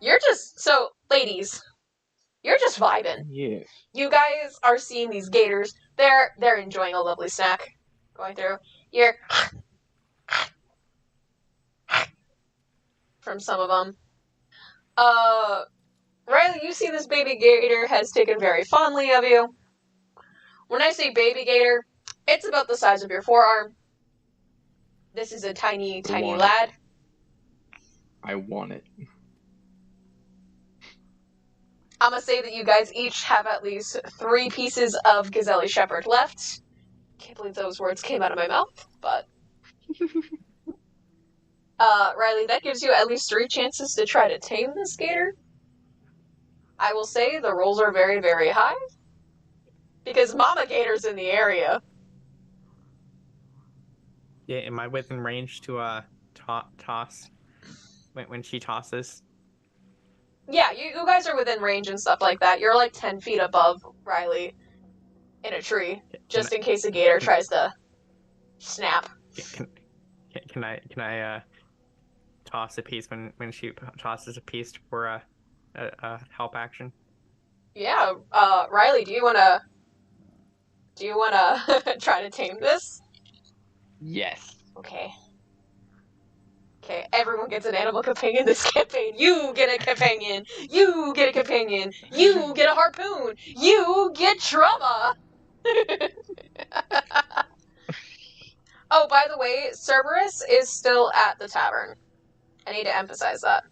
You're just so, ladies. You're just vibing. Yes. You guys are seeing these gators. They're enjoying a lovely snack going through. You're from some of them. Riley, you see this baby gator has taken very fondly of you. When I say baby gator, it's about the size of your forearm. This is a tiny, tiny lad. I want it. I'm gonna say that you guys each have at least 3 pieces of Gazelle Shepherd left. Can't believe those words came out of my mouth, but... Riley, that gives you at least 3 chances to try to tame this gator. I will say the rolls are very, very high. Because Mama Gator's in the area. Yeah, am I within range to toss when she tosses? Yeah, you guys are within range and stuff like that. You're like 10 feet above Riley in a tree, just in case a gator tries to snap. Can I toss a piece when she tosses a piece for a help action? Yeah, Riley, do you wanna try to tame this? Yes. Okay. Okay, everyone gets an animal companion this campaign. You get a companion. You get a companion. You get a harpoon. You get trauma. Oh, by the way, Cerberus is still at the tavern. I need to emphasize that.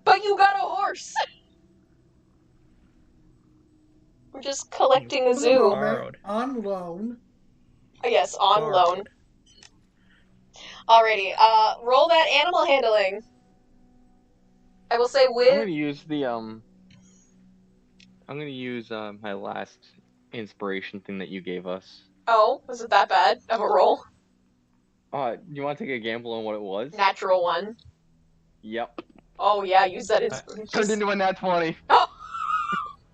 But you got a horse! We're just collecting a zoo. Borrowed. On loan. Yes, on Borrowed. loan. Alrighty, roll that animal handling. I will say I'm with... gonna use the I'm gonna use my last inspiration thing that you gave us. Oh, was it that bad of a roll? You want to take a gamble on what it was? Natural 1. Yep. Oh yeah, use that as... Turned into a nat 20. Oh!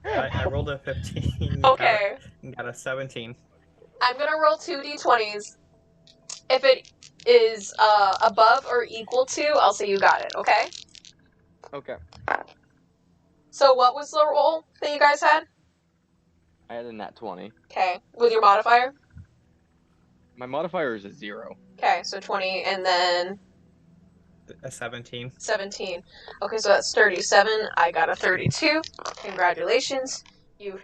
I rolled a 15. Okay. Got a 17. I'm gonna roll 2d20s. If it is above or equal to, I'll say you got it, okay? Okay. So what was the roll that you guys had? I had a nat 20. Okay, with your modifier? My modifier is a 0. Okay, so 20 and then A 17. 17. Okay, so that's 37. I got a 32. Congratulations. You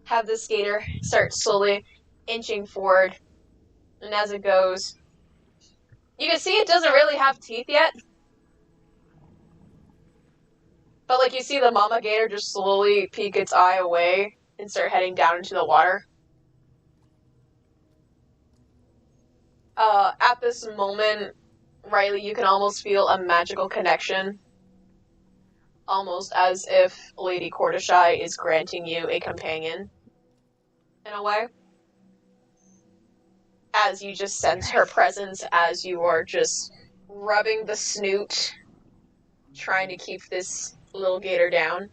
have the skater start slowly inching forward. And as it goes, you can see it doesn't really have teeth yet. But like you see the mama gator just slowly peek its eye away and start heading down into the water. At this moment, Riley, you can almost feel a magical connection. Almost as if Lady Cordyshai is granting you a companion. In a way. As you just sense her presence as you are just rubbing the snoot, trying to keep this little gator down.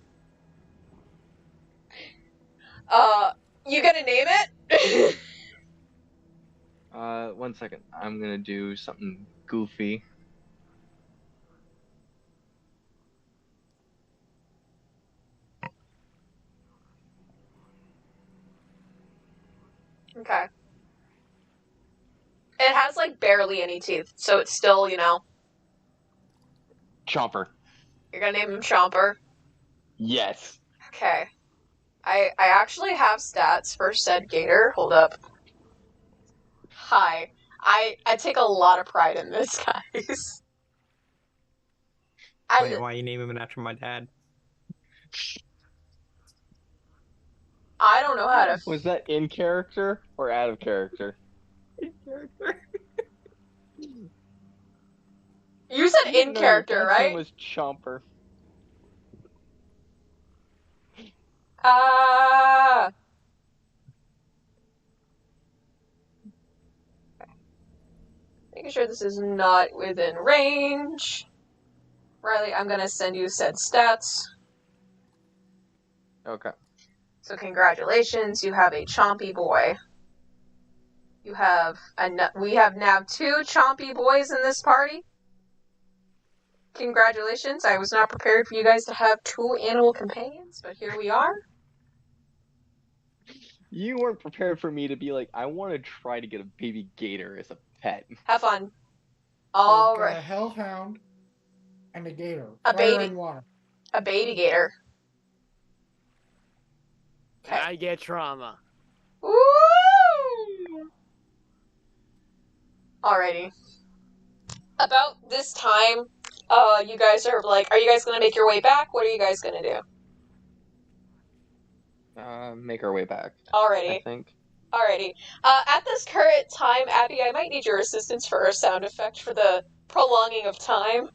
You gonna name it? 1 second. I'm gonna do something goofy. Okay. It has, like, barely any teeth, so it's still, you know... Chomper. You're gonna name him Chomper? Yes. Okay. I actually have stats for said gator. Hold up. Hi. I take a lot of pride in this, guys. Wait, why you name him after my dad? I don't know how to... Was that in character or out of character? You said in No, character, your dad's name right? was Chomper. Making sure this is not within range. Riley, I'm gonna send you said stats. Okay. So congratulations, you have a chompy boy. We have now 2 chompy boys in this party. Congratulations, I was not prepared for you guys to have 2 animal companions, but here we are. You weren't prepared for me to be like, I want to try to get a baby gator as a pet. Have fun. So All we've got a right. hellhound and a gator. A Fire baby. and water. A baby gator. Okay. I get trauma. Woo! Alrighty. About this time, you guys are like, are you guys gonna make your way back? What are you guys gonna do? Make our way back, I Alrighty. think. Alrighty. At this current time, Abby, I might need your assistance for a sound effect for the prolonging of time.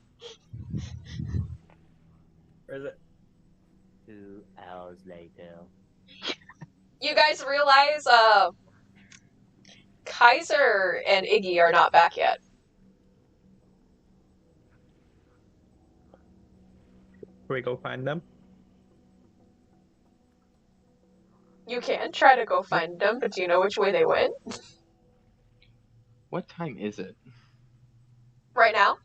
Where is it? 2 hours later. You guys realize, Kaiser and Iggy are not back yet. Can we go find them? You can try to go find them, but do you know which way they went? What time is it? Right now?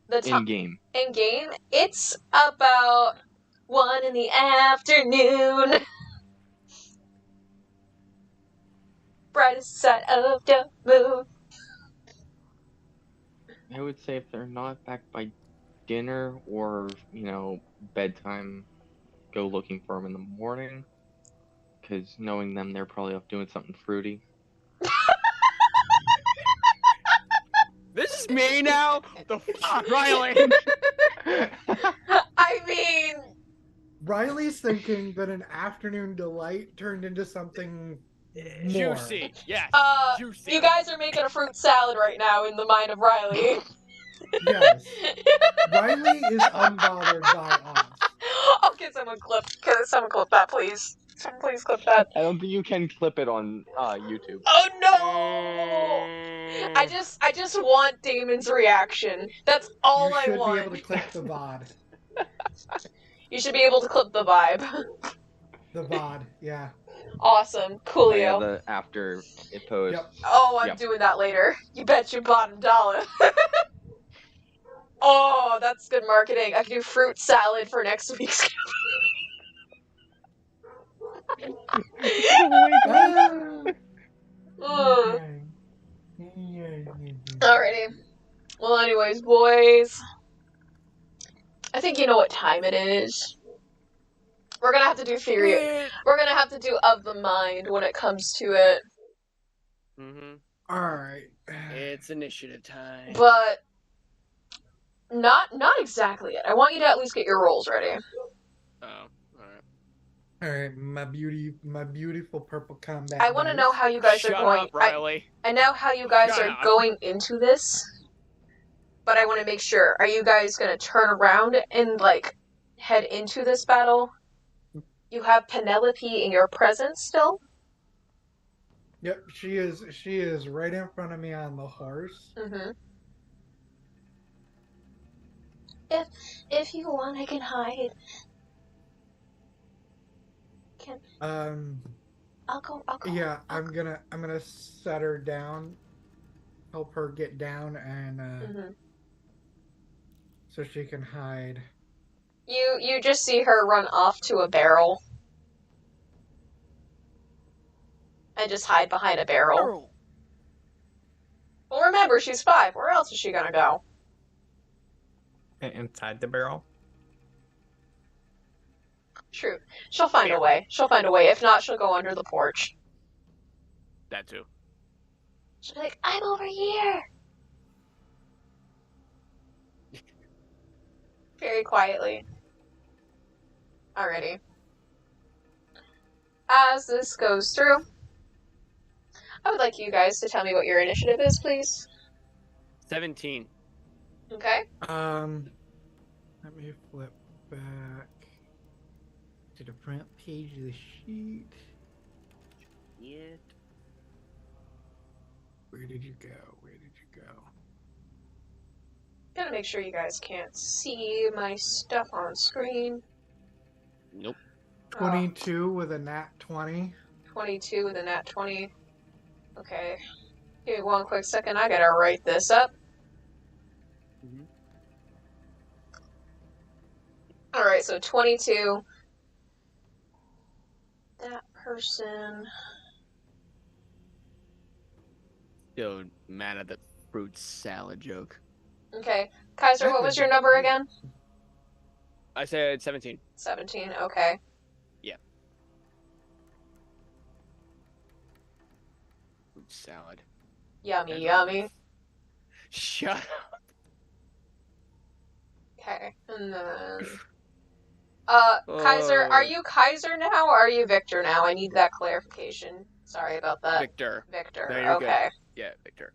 The In time game. in game, it's about 1 in the afternoon. Brightest side of the moon. I would say if they're not back by dinner or, bedtime, go looking for them in the morning. Because knowing them, they're probably off doing something fruity. This is me now? The fuck, Riley? I mean, Riley's thinking that an afternoon delight turned into something more. Juicy. Yes. Juicy. you guys are making a fruit salad right now in the mind of Riley. Yes. Riley is unbothered by us. Oh, can someone clip that, please? Someone please clip that. I don't think you can clip it on YouTube. Oh no! I just want Damon's reaction. That's all You I should want. be able to clip the VOD. You should be able to clip the vibe. The VOD, yeah. Awesome. Oh, yeah, Coolio. the after it posts. Yep. Oh, I'm Yep. doing that later. You bet your bottom dollar. Oh, that's good marketing. I can do fruit salad for next week's. Mm. Alrighty. Well, anyways, boys. I think you know what time it is. We're gonna have to do theory. We're gonna have to do of the mind when it comes to it. Mm-hmm. Alright. It's initiative time. But not exactly yet. I want you to at least get your rolls ready. Oh, alright. Alright, my beautiful purple combat. I want to dice. know how you guys Shut are going. up, Riley. I know how you guys Shut are up. going into this, but I want to make sure. Are you guys going to turn around and, like, head into this battle? You have Penelope in your presence still? Yep, she is right in front of me on the horse. Mm-hmm. If you want, I can hide. I'll go. Yeah, I'm gonna set her down, help her get down, and Mm-hmm. so she can hide. You just see her run off to a barrel. And just hide behind a barrel. Well, remember, she's 5. Where else is she gonna go? Inside the barrel. True. She'll find a way. She'll find a way. If not, she'll go under the porch. That too. She'll be like, I'm over here. Very quietly. Alrighty. As this goes through, I would like you guys to tell me what your initiative is, please. 17. Okay? Let me flip back to the front page of the sheet. Yet. Where did you go? Where did you go? Gotta make sure you guys can't see my stuff on screen. Nope. 22 with a nat 20. 22 with a nat 20. Okay. Give me one quick second. I gotta write this up. Mhm. Alright, so 22. That person. Still mad at the fruit salad joke. Okay. Kaiser, what was your number again? I said 17. 17, okay. Fruit salad. Yummy, yummy. Shut up. Okay, and then Kaiser, are Oh. you Kaiser now or are you Victor now? I need that clarification. Sorry about that. Victor. Victor. No, you're good. Okay. Yeah, Victor.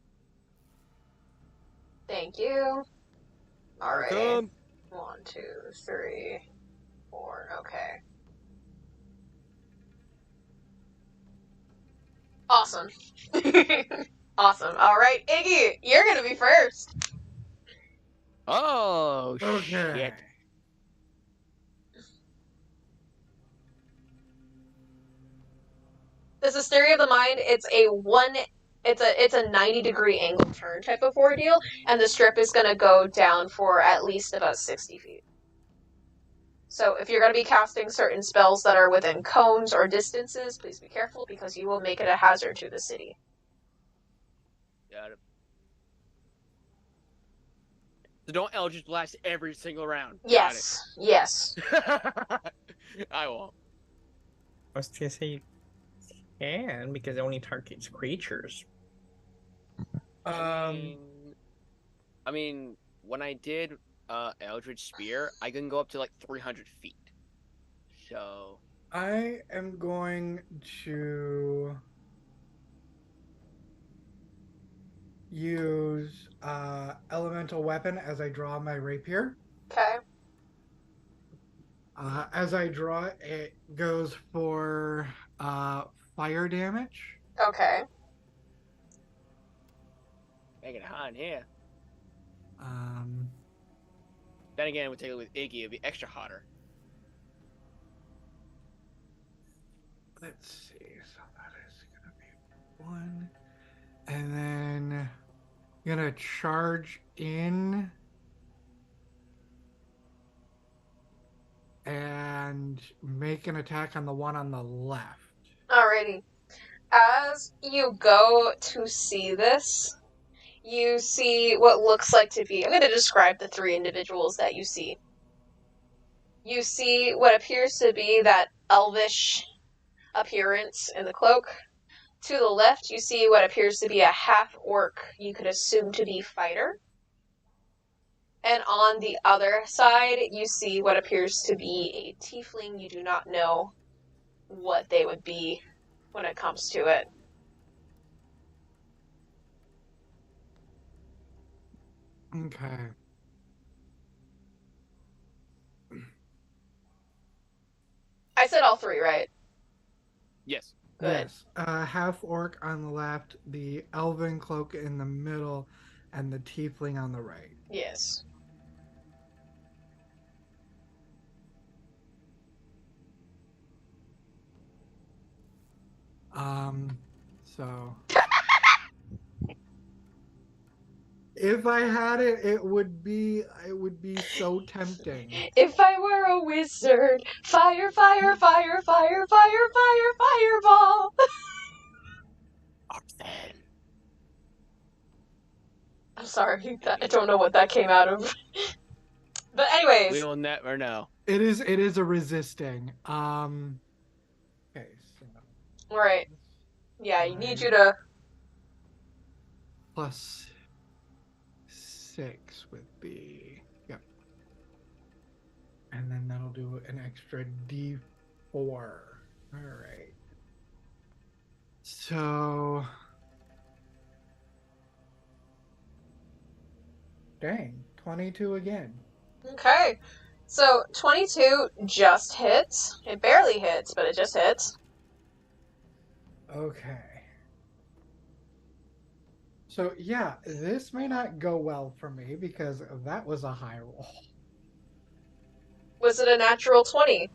Thank you. Alrighty. Welcome. 1, 2, 3, 4. Okay. Awesome. Awesome. All right, Iggy, you're gonna be first. Oh, Okay. shit. This is Theory of the Mind. It's a 90-degree angle turn type of ordeal, and the strip is gonna go down for at least about 60 feet. So if you're gonna be casting certain spells that are within cones or distances, please be careful because you will make it a hazard to the city. Got it. So don't Eldritch Blast every single round. Yes. Yes. Got it. I won't. I was gonna say you can because it only targets creatures. Um, I mean, when I did Eldritch Spear, I can go up to like 300 feet. So I am going to use elemental weapon as I draw my rapier. Okay. As I draw it, it goes for fire damage. Okay. make it hot in here. Um, Then again, we take it with Iggy, it'd be extra hotter. let's see. So that is gonna be 1, and then gonna charge in and make an attack on the one on the left. Alrighty. As you go to see this, you see what looks like to be. I'm going to describe the 3 individuals that you see. You see what appears to be that elvish appearance in the cloak. To the left, you see what appears to be a half-orc, you could assume to be fighter. And on the other side, you see what appears to be a tiefling. You do not know what they would be when it comes to it. Okay. I said all 3, right? Yes. Good. Yes. Half orc on the left, the elven cloak in the middle, and the tiefling on the right. Yes. So if I had it, it would be so tempting. If I were a wizard, fire, fire, fire, fire, fire, fire, fireball. Arson. I'm sorry, I don't know what that came out of. But anyways, We will never know. It is a resisting. Okay, so alright. Yeah, I need you to... plus 6 would be, yep. And then that'll do an extra D4. Alright. So dang, 22 again. Okay. So, 22 just hits. It barely hits, but it just hits. Okay. So yeah, this may not go well for me because that was a high roll. Was it a natural 20?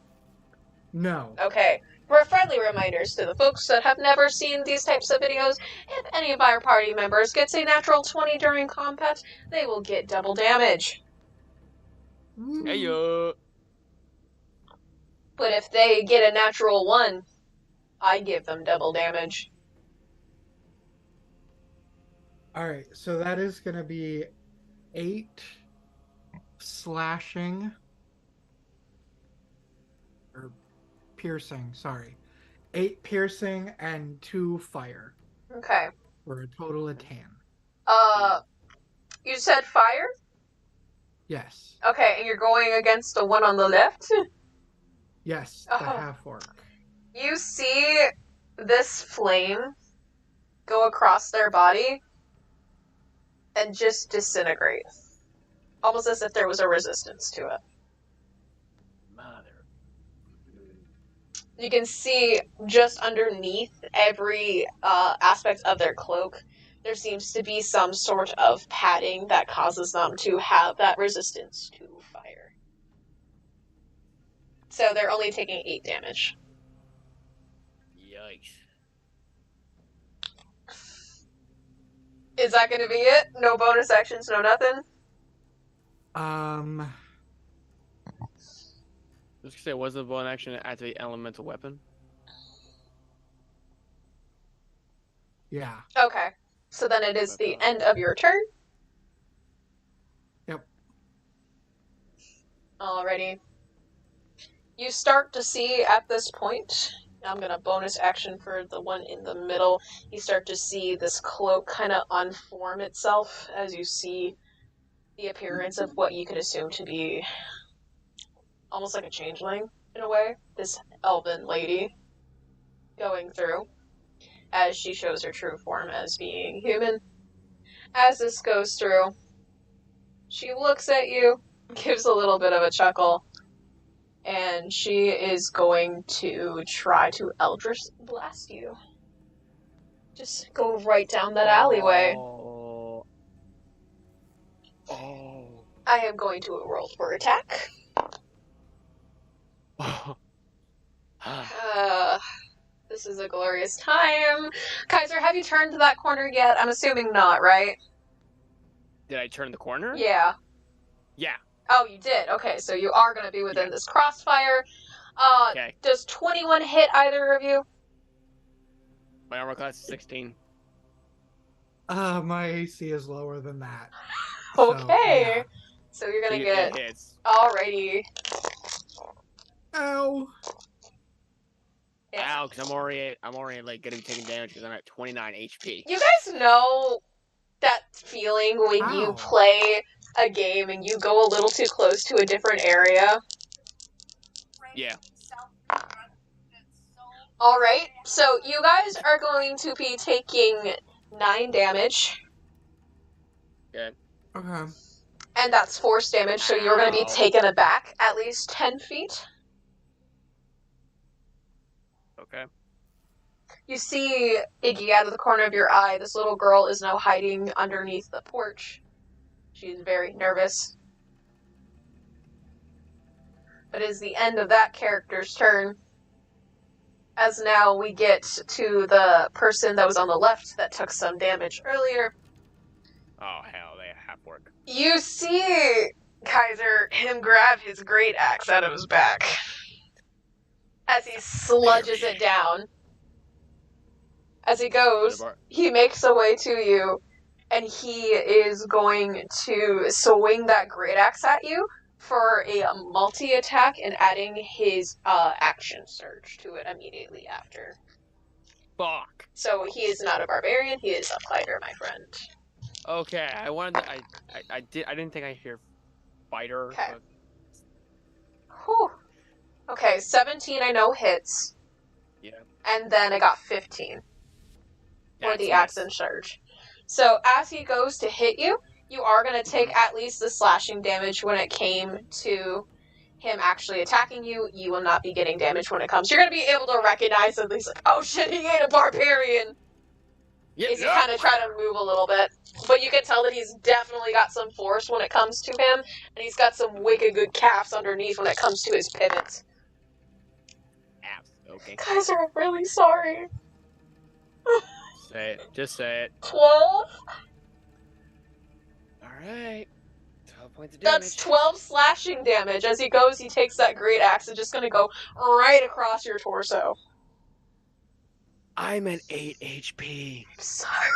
No. Okay. For friendly reminders to the folks that have never seen these types of videos, if any of our party members gets a natural 20 during combat, they will get double damage. Hey yo. But if they get a natural 1, I give them double damage. Alright, so that is gonna be 8 slashing. Or piercing, sorry. 8 piercing and 2 fire. Okay. For a total of 10. You said fire? Yes. Okay, and you're going against the one on the left? Yes, Oh. the half orc. You see this flame go across their body and just disintegrate. Almost as if there was a resistance to it. Mother. You can see just underneath every aspect of their cloak, there seems to be some sort of padding that causes them to have that resistance to fire. So they're only taking 8 damage. Yikes. Is that going to be it? No bonus actions, no nothing? Let's say, was the bonus action to activate elemental weapon? Yeah. Okay. So then it is the end of your turn. Yep. Alrighty. You start to see at this point, I'm going to bonus action for the one in the middle, you start to see this cloak kind of unform itself as you see the appearance of what you could assume to be almost like a changeling, in a way. This elven lady going through as she shows her true form as being human. As this goes through, she looks at you, gives a little bit of a chuckle, and she is going to try to Eldritch Blast you. Just go right down that alleyway. Oh. I am going to roll for attack. This is a glorious time. Kaiser, have you turned to that corner yet? I'm assuming not, right? Did I turn the corner? Yeah. Yeah. Oh, you did? Okay, so you are going to be within Yeah. this crossfire. Okay. Does 21 hit either of you? My armor class is 16. My AC is lower than that. Okay. So, So you're So going to it get... hits. Alrighty. yeah. Ow! Yeah. Ow, because I'm already like gonna be taking damage because I'm at 29 HP. You guys know that feeling when you Ow. play a game and you go a little too close to a different area? Yeah. Alright, so you guys are going to be taking 9 damage. Good. Okay. And that's force damage, so you're going to be Ow. taken aback at least 10 feet. Okay. You see Iggy out of the corner of your eye. This little girl is now hiding underneath the porch. She's very nervous. But it is the end of that character's turn. As now we get to the person that was on the left that took some damage earlier. Oh hell, they half work. You see Kaiser him grab his great axe out of his back as he sludges it down. As he goes, he makes a way to you, and he is going to swing that great axe at you for a multi-attack and adding his action surge to it immediately after. Fuck. So he is not a barbarian, he is a fighter, my friend. Okay, I wanted to, I didn't think I hear fighter. Okay. But... Whew. Okay, 17 I know hits. Yeah. And then I got 15 for That's the nice. accent surge. So as he goes to hit you, you are going to take at least the slashing damage when it came to him actually attacking you. You will not be getting damage when it comes. You're going to be able to recognize at least, like, oh shit, he ain't a barbarian. Yeah, As he kind of try to move a little bit. But you can tell that he's definitely got some force when it comes to him, and he's got some wicked good calves underneath when it comes to his pivots. Abs. Okay. Guys, I'm really sorry. Say it. Just say it. 12? Alright. 12 points of damage. That's 12 slashing damage. As he goes, he takes that great axe and just gonna go right across your torso. I'm at 8 HP. I'm sorry.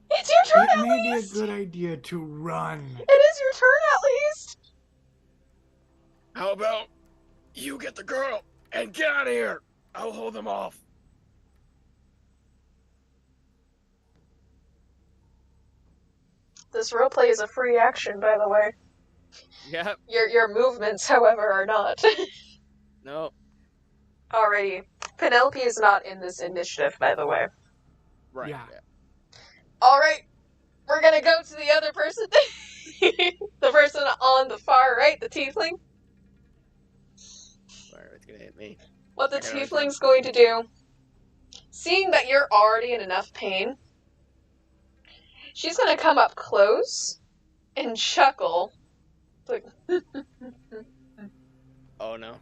It's your turn It at may be a least! good idea to run. It is your turn at least! How about you get the girl and get out of here? I'll hold them off. This roleplay is a free action, by the way. Yep. Your movements, however, are not. No. Alrighty. Penelope is not in this initiative, by the way. Right. Yeah. Alright, we're gonna go to the other person. The person on the far right, the tiefling. Where it's gonna hit me. What the I gotta tiefling's going to do, seeing that you're already in enough pain, she's gonna come up close and chuckle. Like, Oh no.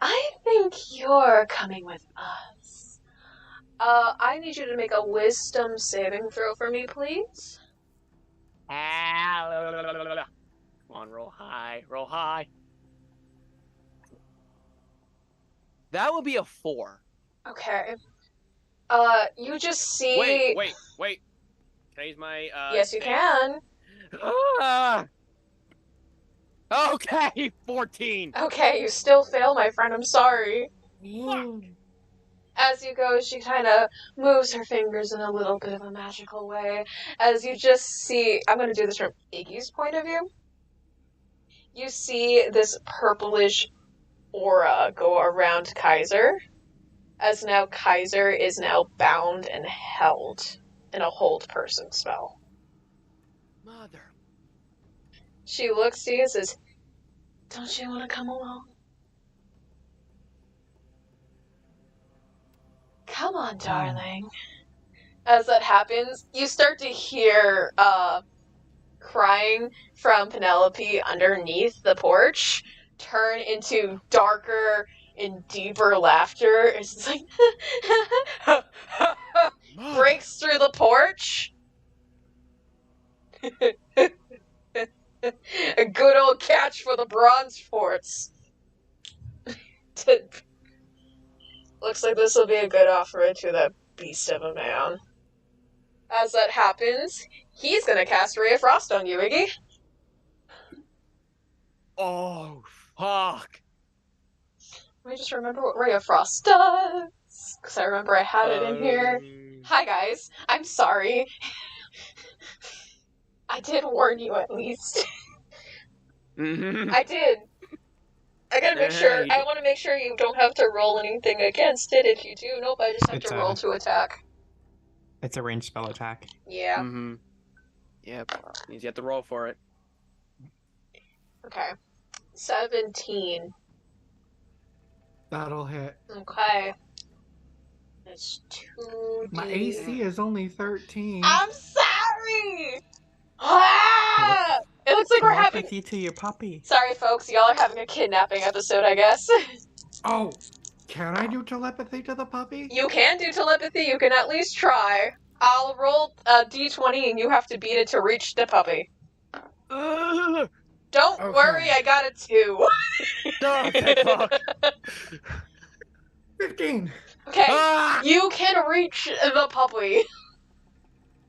I think you're coming with us. I need you to make a wisdom saving throw for me, please. Come on, roll high. Roll high. That would be a 4. Okay. You just see... Wait. Can I use my, Yes, you can. Okay, 14. Okay, you still fail, my friend. I'm sorry. As you go, she kind of moves her fingers in a little bit of a magical way. As you just see... I'm going to do this from Iggy's point of view. You see this purplish aura go around Kaiser, as now Kaiser is now bound and held in a hold person spell. Mother. She looks to you and says, "Don't you want to come along? Come on, darling." As that happens, you start to hear crying from Penelope underneath the porch turn into darker and deeper laughter. It's like breaks through the porch. A good old catch for the Bronzeforts. Looks like this will be a good offer to that beast of a man. As that happens, he's gonna cast Ray of Frost on you, Iggy. Oh, fuck. Let me just remember what Ray of Frost does, because I remember I had it in here. Hi guys, I'm sorry. I did warn you at least. I did. I gotta make sure. I want to make sure you don't have to roll anything against it. If you do, nope, I just have It's to roll to attack. It's a ranged spell attack. Yeah. Mm-hmm. Yep. Means you have to roll for it. Okay. 17. That'll hit. Okay. That's 2d. My AC is only 13. I'm sorry! Ah! It looks like we're having... Telepathy to your puppy. Sorry, folks. Y'all are having a kidnapping episode, I guess. Oh, can I do telepathy to the puppy? You can do telepathy. You can at least try. I'll roll a d20 and you have to beat it to reach the puppy. Don't Okay. worry, I got a 2. Oh, thank fuck. 15. Okay, Ah! you can reach the puppy.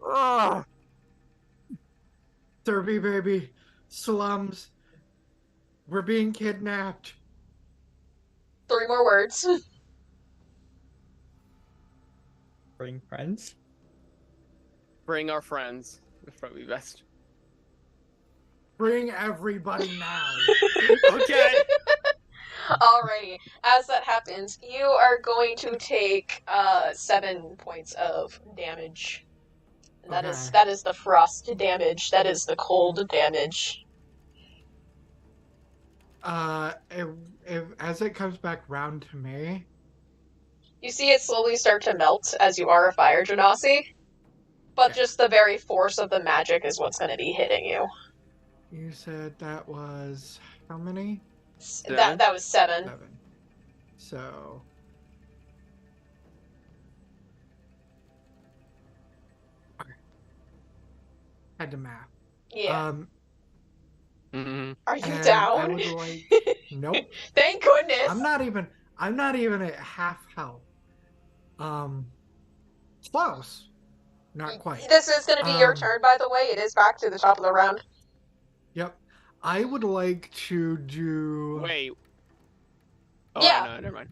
Ah! Derby baby. Slums. We're being kidnapped. 3 more words. Bring friends. Bring our friends. That's probably best. Bring everybody now. Okay. Alrighty, as that happens, you are going to take 7 points of damage. And Okay. that is the frost damage. That is the cold damage. If as it comes back round to me, You see it slowly start to melt as you are a fire genasi, but just the very force of the magic is what's going to be hitting you. you said that was how many? That was 7. 7. So. Okay. Had to math. Yeah. Mm-hmm. Are you and down? I would like. Nope. Thank goodness. I'm not even at half health. Close. Not quite. This is going to be your turn, by the way. It is back to the top of the round. Yep. I would like to do. Wait. Oh, Yeah. no, never mind.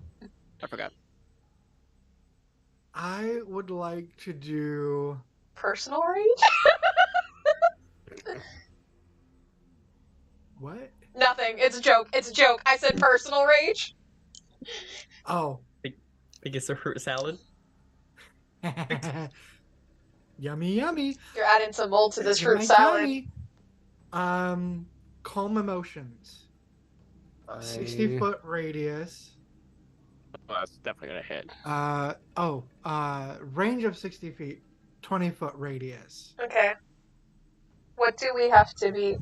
I forgot. I would like to do. Personal rage? What? Nothing. It's a joke. It's a joke. I said personal rage. Oh. Because of fruit salad. Yummy, yummy. You're adding some mold to this In fruit my salad. tummy. Calm emotions. 60-foot radius. Well, that's definitely gonna hit. Range of 60 feet. 20-foot radius. Okay. What do we have to be?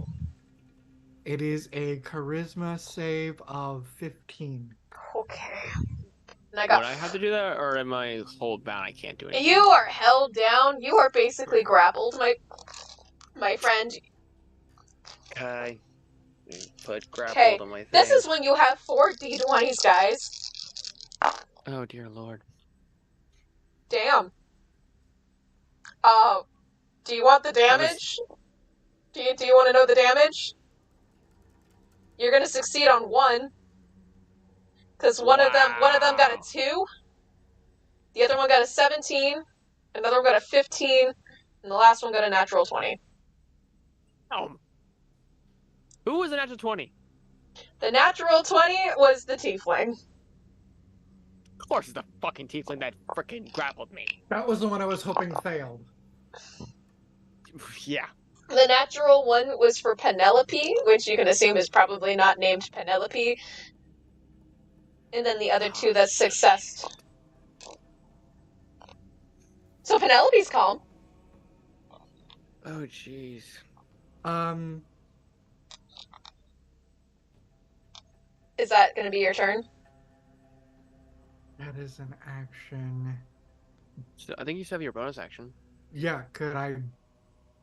It is a charisma save of 15. Okay. And I Would got. I have to do that, or am I hold bound? I can't do anything. You are held down. You are basically grappled, my friend. Can I put grappled Okay. on my thing? This is when you have 4 D20s, guys. Oh dear lord. Damn. Do you want the damage? Do you want to know the damage? You're gonna succeed on 1. Because one of them got a 2. The other one got a 17. Another one got a 15. And the last one got a natural 20. Who was a natural 20? The natural 20 was the tiefling. Of course, it's the fucking tiefling that frickin' grappled me. That was the one I was hoping failed. Yeah. The natural 1 was for Penelope, which you can assume is probably not named Penelope. And then the other 2 that's successed. So Penelope's calm. Oh jeez. Is that going to be your turn? That is an action. So I think you still have your bonus action. Yeah, could I?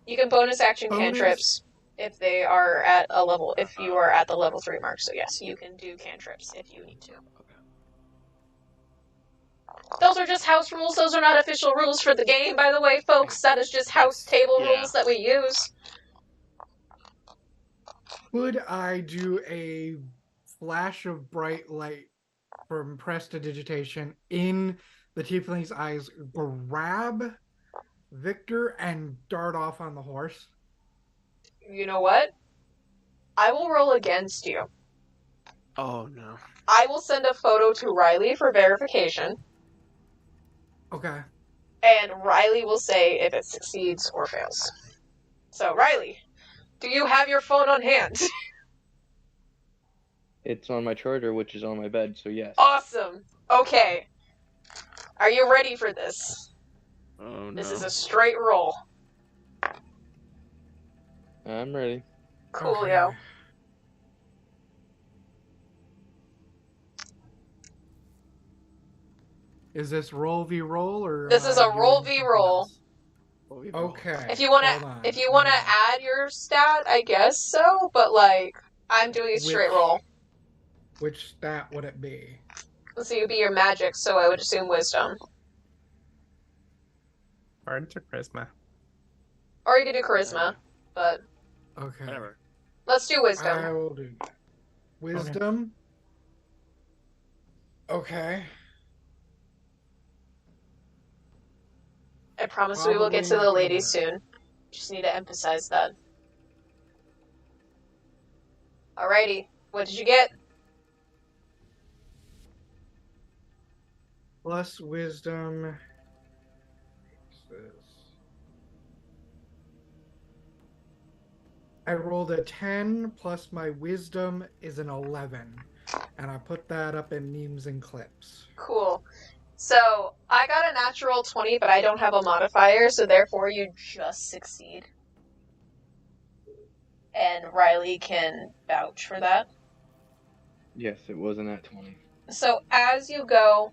You can bonus action Bonus? cantrips if they are at a level. If you are at the level 3 mark, so yes, you can do cantrips if you need to. Okay. Those are just house rules. Those are not official rules for the game, by the way, folks. That is just house table rules that we use. Could I do a flash of bright light from prestidigitation in the tiefling's eyes, grab Victor, and dart off on the horse? You know what? I will roll against you. Oh no. I will send a photo to Riley for verification. Okay. And Riley will say if it succeeds or fails. So, Riley, do you have your phone on hand? It's on my charger, which is on my bed, so yes. Awesome. Okay. Are you ready for this? Oh no. This is a straight roll. I'm ready. Coolio. Okay. Is this roll v roll or? This is a doing roll v something roll. else? Okay. If you hold wanna on. add your stat, I guess so. But like, I'm doing a straight roll. Which stat would it be? So you'd be your magic. So I would assume wisdom, Or it's a charisma. or you could do charisma. But Okay. Whatever. let's do wisdom. I will do that. Wisdom. Okay. I promise we will get to Probably the not gonna ladies work. soon. Just need to emphasize that. Alrighty, what did you get? Plus wisdom. What's this? I rolled a 10 plus my wisdom is an 11. And I put that up in memes and clips. Cool. So I got a natural 20, but I don't have a modifier, so therefore you just succeed. And Riley can vouch for that. Yes, it wasn't at 20. So as you go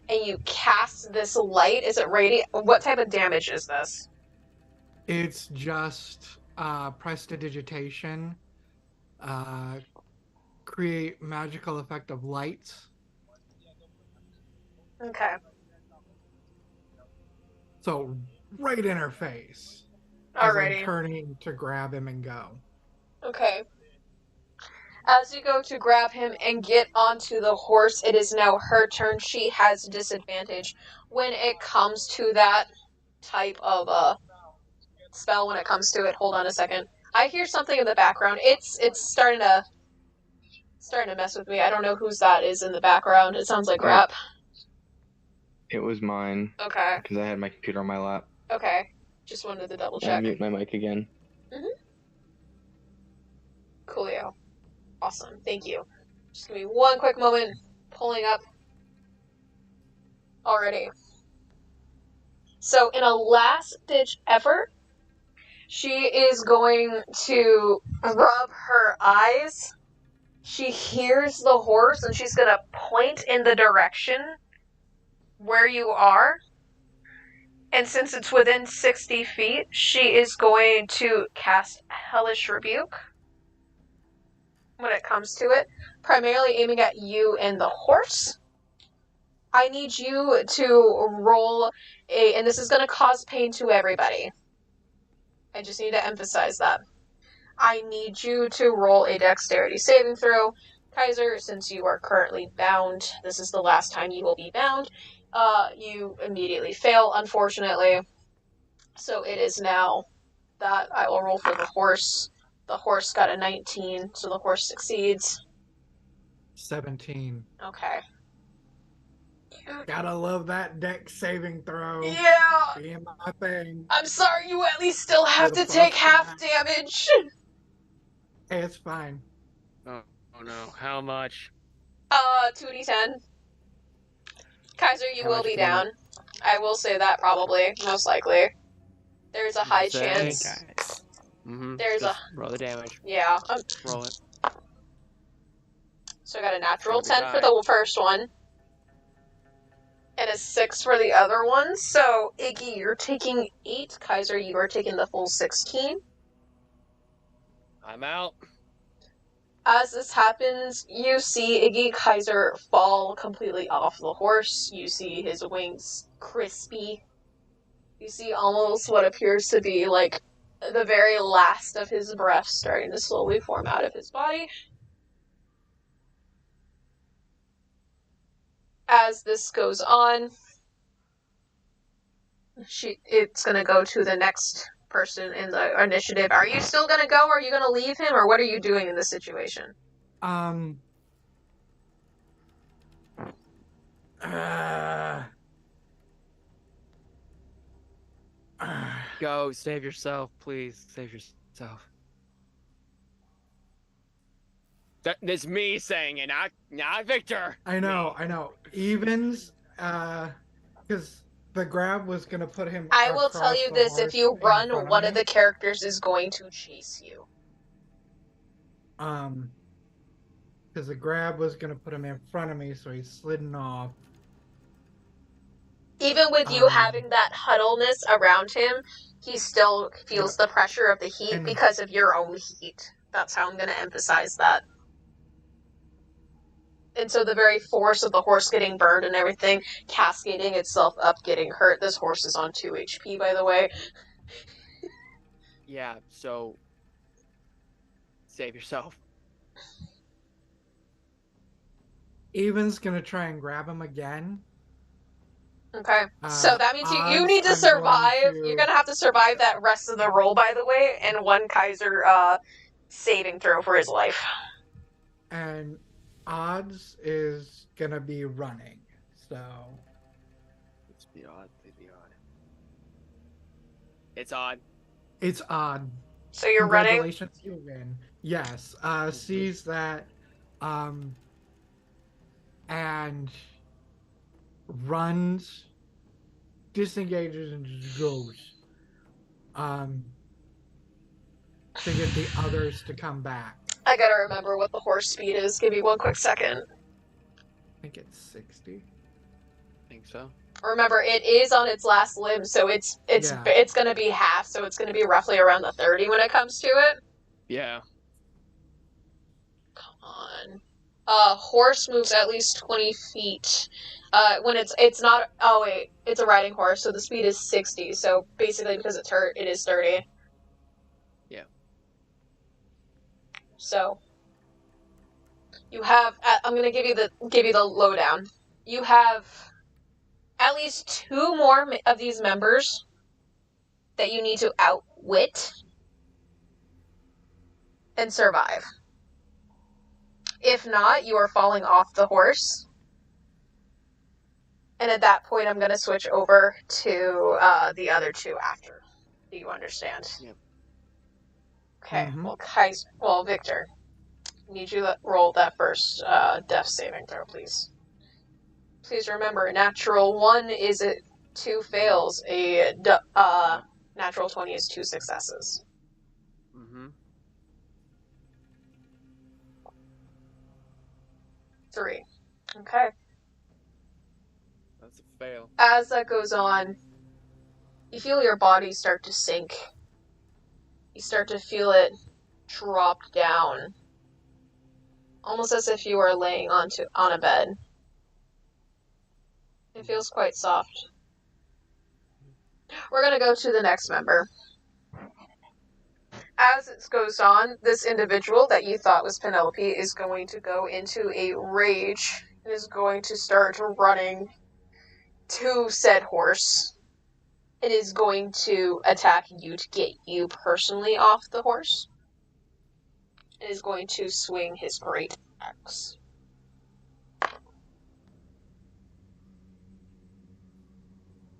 and you cast this light, is it radiant? What type of damage is this? It's just prestidigitation. Create magical effect of light. Okay. So right in her face. As I'm Alrighty. turning to grab him and go. Okay. As you go to grab him and get onto the horse, it is now her turn. She has disadvantage when it comes to that type of spell when it comes to it. Hold on a second. I hear something in the background. It's starting to mess with me. I don't know whose that is in the background. It sounds like rap. It was mine. Okay. Because I had my computer on my lap. Okay. Just wanted to double I'll check. mute my mic again. Coolio. Awesome. Thank you. Just give me one quick moment. Pulling up. Already. So, in a last-ditch effort, she is going to rub her eyes. She hears the horse, and she's going to point in the direction where you are. And since it's within 60 feet, she is going to cast Hellish Rebuke when it comes to it, primarily aiming at you and the horse. I need you to roll and this is going to cause pain to everybody. I just need to emphasize that. I need you to roll a dexterity saving throw. Kaiser, since you are currently bound, this is the last time you will be bound. You immediately fail, unfortunately. So it is now that I will roll for the horse. The horse got a 19, so the horse succeeds. 17. Okay. Gotta love that dex saving throw. Yeah! Being my thing. I'm sorry, you at least still have With to a take plus half 5. damage. Hey, it's fine. Oh no, how much? 2d10. Kaiser, you How will much be damage? down. I will say that probably, most likely. There's a high chance. Guys. There's Just roll the damage. Yeah. Roll it. So I got a natural It's gonna 10 be for the first one. And a 6 for the other one. So, Iggy, you're taking 8. Kaiser, you are taking the full 16. I'm out. As this happens, you see Iggy Kaiser fall completely off the horse. You see his wings crispy. You see almost what appears to be like the very last of his breath starting to slowly form out of his body. As this goes on, it's going to go to the next person in the initiative. Are you still going to go? Are you going to leave him? Or what are you doing in this situation? Go, save yourself, please. Save yourself. That's me saying it, not Victor. I know. Evens, because the grab was gonna put him. I will tell you this: if you run, one of the characters is going to chase you. Because the grab was gonna put him in front of me, so he's slidden off. Even with you having that huddleness around him, he still feels the pressure of the heat because of your own heat. That's how I'm going to emphasize that. And so the very force of the horse getting burned and everything, cascading itself up, getting hurt. This horse is on 2 HP, by the way. Yeah, so save yourself. Evan's gonna try and grab him again. Okay, so that means you need to survive. You're gonna have to survive that rest of the roll, by the way, and one Kaiser saving throw for his life. And odds is gonna be running, so. Let's be odd. It's odd. It's odd. So you're running? Congratulations, you win. Yes, sees that, and runs, disengages, and just goes. To get the others to come back. I gotta remember what the horse speed is. Give me one quick second. I think it's 60. I think so. Remember, it is on its last limb, so it's gonna be half, so it's gonna be roughly around the 30 when it comes to it. Yeah. Come on. Horse moves at least 20 feet. When it's not, oh wait, it's a riding horse, so the speed is 60, so basically because it's hurt, it is 30. Yeah. So, you have, I'm gonna give you the lowdown. You have at least 2 more of these members that you need to outwit and survive. If not, you are falling off the horse. And at that point, I'm going to switch over to the other two after. Do you understand? Yep. Okay. Mhm. Well, Victor, I need you to roll that first death saving throw, please. Please remember, a natural 1 is 2 fails. A natural 20 is 2 successes. Mm-hmm. 3. Okay. That's a fail. As that goes on, you feel your body start to sink. You start to feel it drop down, almost as if you were laying on a bed. It feels quite soft. We're gonna go to the next member. As it goes on, this individual that you thought was Penelope is going to go into a rage and is going to start running to said horse. It is going to attack you to get you personally off the horse. It is going to swing his great axe.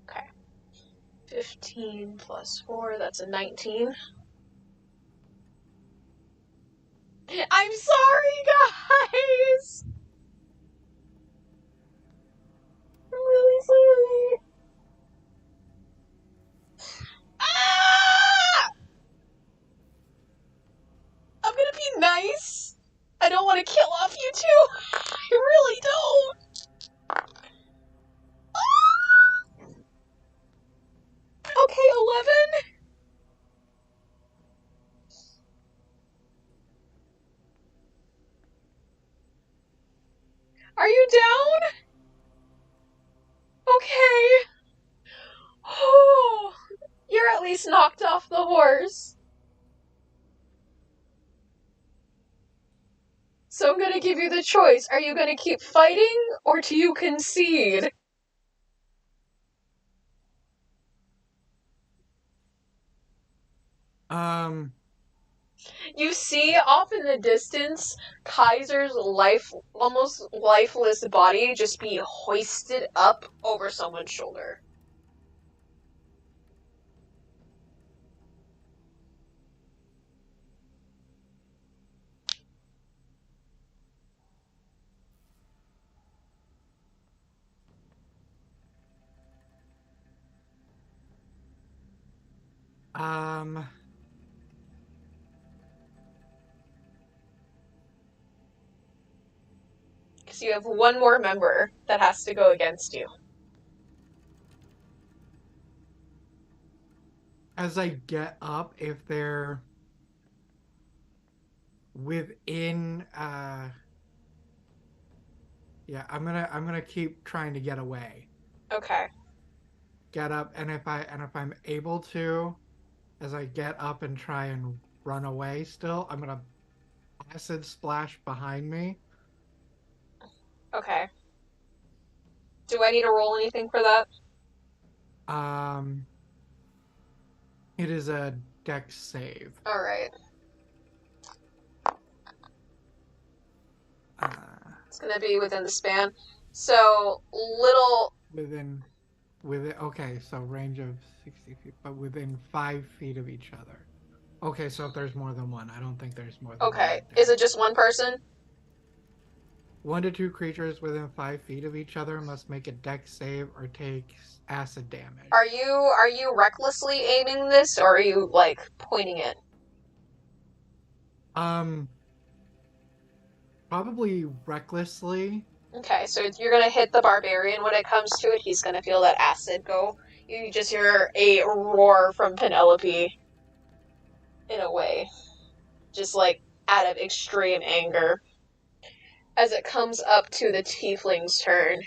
Okay. 15 plus 4, that's a 19. I'm sorry, guys! I'm really sorry. Ah! I'm gonna be nice. I don't want to kill off you two. I really don't. Ah! Okay, 11. Are you down? Okay. Oh, you're at least knocked off the horse. So I'm gonna give you the choice. Are you gonna keep fighting, or do you concede? You see off in the distance Kaiser's almost lifeless body just be hoisted up over someone's shoulder. Um, Because you have one more member that has to go against you. as I get up, if they're within, yeah, I'm gonna keep trying to get away. Okay. Get up, and if I'm able to, as I get up and try and run away, still, I'm gonna acid splash behind me. Okay. Do I need to roll anything for that? Um, it is a dex save. Alright. It's gonna be within the span. So, little... Within, okay, so range of 60 feet, but within 5 feet of each other. Okay, so if there's more than one, I don't think there's more than one. Okay. Is it just one person? 1 to 2 creatures within 5 feet of each other must make a dex save or take acid damage. Are you recklessly aiming this, or are you, like, pointing it? Probably recklessly. Okay, so you're gonna hit the barbarian when it comes to it. He's gonna feel that acid go. You just hear a roar from Penelope. In a way. Just, like, out of extreme anger. As it comes up to the tiefling's turn,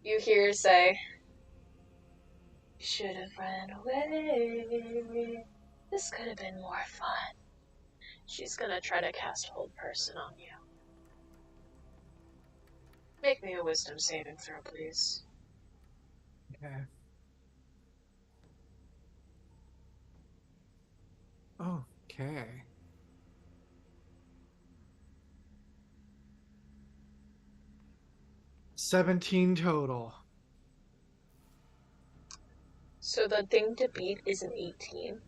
you hear say, "You should have ran away. This could have been more fun." She's gonna try to cast Hold Person on you. Make me a wisdom saving throw, please. Okay. Okay. $17 total. So the thing to beat is an 18.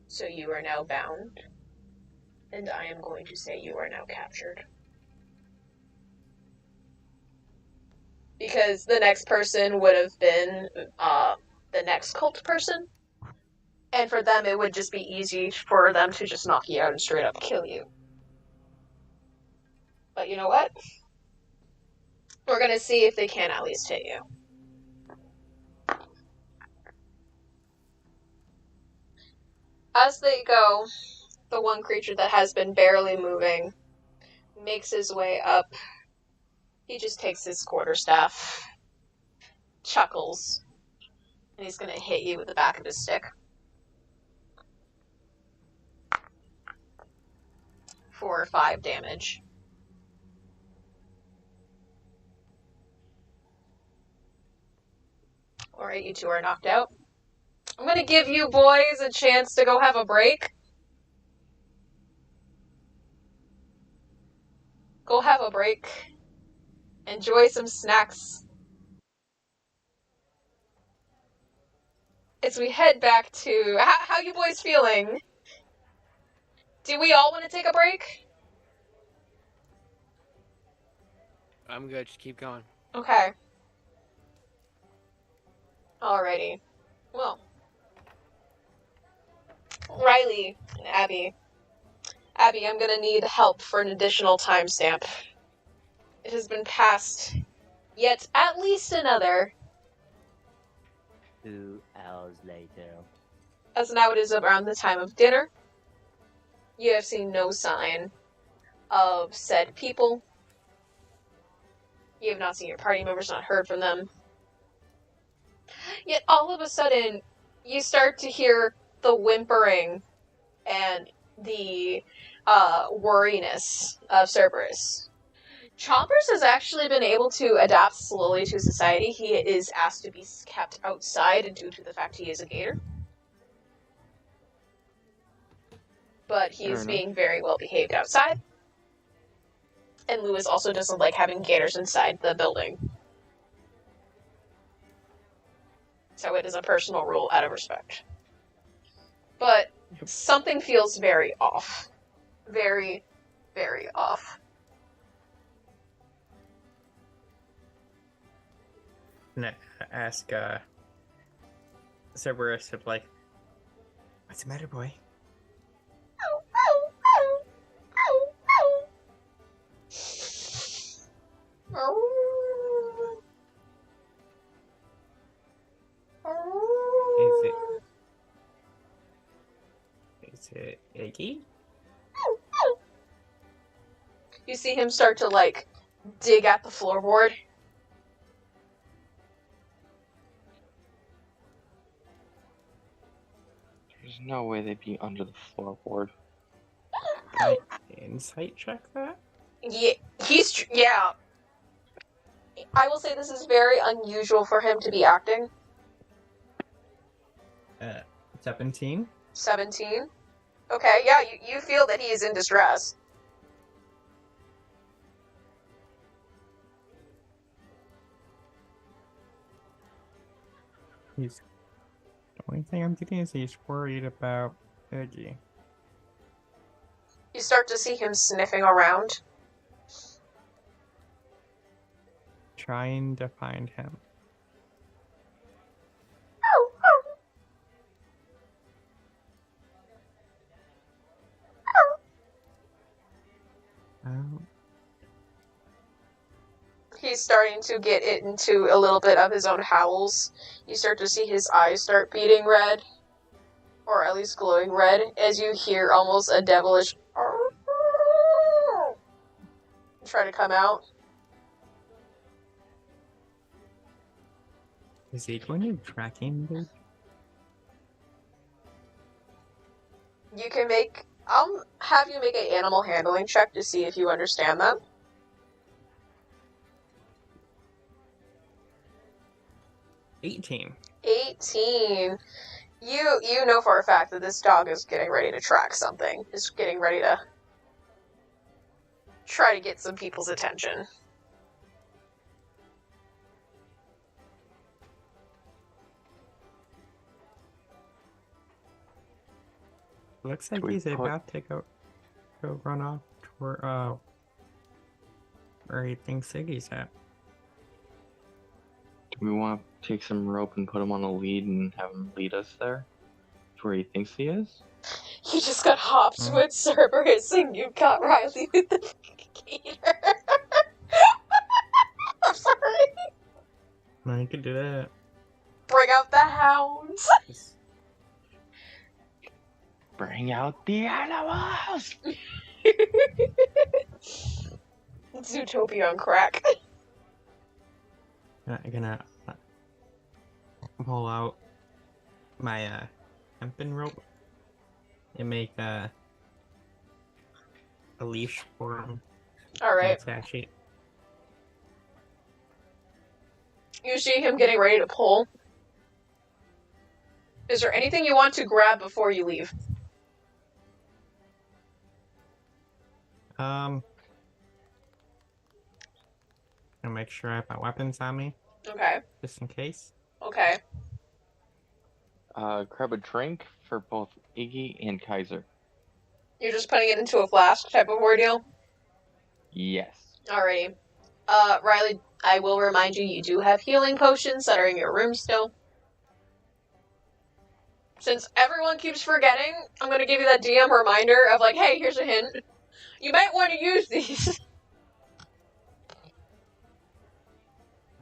So you are now bound. And I am going to say you are now captured. Because the next person would have been the next cult person. And for them, it would just be easy for them to just knock you out and straight up kill you. But you know what? We're going to see if they can at least hit you. As they go, the one creature that has been barely moving makes his way up. He just takes his quarterstaff, chuckles, and he's going to hit you with the back of his stick. 4 or 5 damage. Alright, you two are knocked out. I'm going to give you boys a chance to go have a break. Go have a break. Enjoy some snacks. As we head back to... How you boys feeling? Do we all want to take a break? I'm good. Just keep going. Okay. Alrighty. Well. Riley and Abby. Abby, I'm gonna need help for an additional timestamp. It has been passed yet at least another. 2 hours later. As now it is around the time of dinner. You have seen no sign of said people. You have not seen your party members, not heard from them. Yet all of a sudden, you start to hear the whimpering and the worriness of Cerberus. Chompers has actually been able to adapt slowly to society. He is asked to be kept outside due to the fact he is a gator. But he is being very well behaved outside. And Lewis also doesn't like having gators inside the building. So it is a personal rule out of respect. But something feels very off. Very, very off. I'm gonna ask Cerberus if, like, what's the matter, boy? Is it Iggy? You see him start to, like, dig at the floorboard. There's no way they'd be under the floorboard. Can I insight check that? Yeah, yeah. I will say this is very unusual for him to be acting. 17. 17. Okay, yeah, you feel that he is in distress. The only thing I'm getting is he's worried about Iggy. You start to see him sniffing around. Trying to find him. He's starting to get into a little bit of his own howls. You start to see his eyes start beating red. Or at least glowing red, as you hear almost a devilish try to come out. Is he going to tracking this? You can make... I'll have you make an animal handling check to see if you understand that. 18. 18. You know for a fact that this dog is getting ready to track something. Is getting ready to try to get some people's attention. Looks like We he's put- about to go run off toward where he thinks Siggy's at. Do we want to take some rope and put him on a lead and have him lead us there? To where he thinks he is? You just got hopped Hmm. with Cerberus and you got Riley with the gator. I'm sorry. No, you could do that. Bring out the hounds. Just- Bring out the animals! Zootopia on crack. I'm gonna pull out my hempen rope and make a leash for him. Alright. It's actually You see him getting ready to pull. Is there anything you want to grab before you leave? I'll make sure I have my weapons on me, Okay. just in case. Okay. Grab a drink for both Iggy and Kaiser. You're just putting it into a flask type of ordeal? Yes. Alrighty. Riley, I will remind you, you do have healing potions that are in your room still. Since everyone keeps forgetting, I'm gonna give you that DM reminder of like, hey, here's a hint. You might want to use these.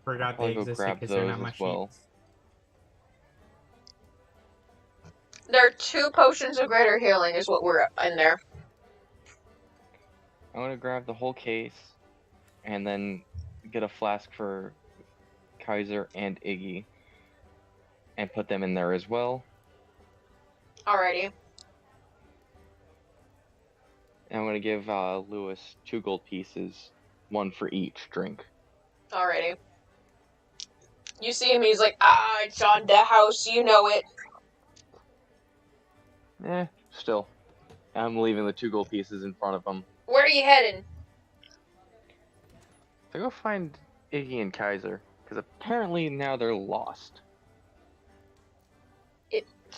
Forgot I'll they go existed grab because they're not those my as well. sheets. There are 2 potions of greater healing is what we're in there. I'm gonna grab the whole case and then get a flask for Kaiser and Iggy and put them in there as well. Alrighty. And I'm gonna give Lewis 2 gold pieces, 1 for each drink. Alrighty. You see him, he's like, it's on the house, you know it. Still. I'm leaving the 2 gold pieces in front of him. Where are you heading? To go find Iggy and Kaiser, because apparently now they're lost.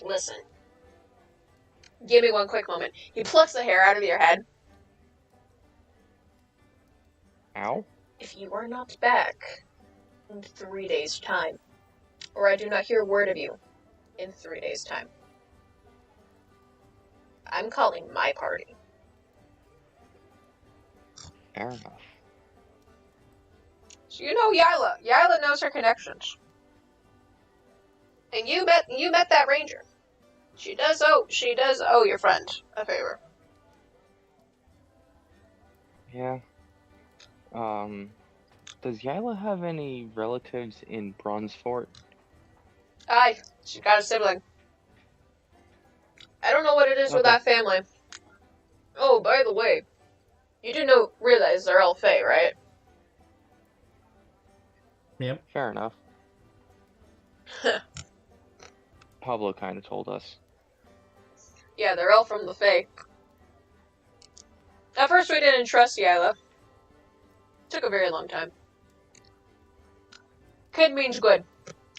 Listen. Give me one quick moment. He plucks the hair out of your head. Ow? If you are not back in 3 days' time, or I do not hear a word of you in 3 days' time, I'm calling my party. Fair enough. So you know Yila. Yila knows her connections. And you met that ranger. She does owe your friend a favor. Yeah. Does Yila have any relatives in Bronzefort? Aye, she got a sibling. I don't know what it is with Okay. that family. Oh, by the way, you do realize they're all Fae, right? Yep. Fair enough. Pablo kind of told us. Yeah, they're all from the Fae. At first we didn't trust Yila. Took a very long time. Kid means good.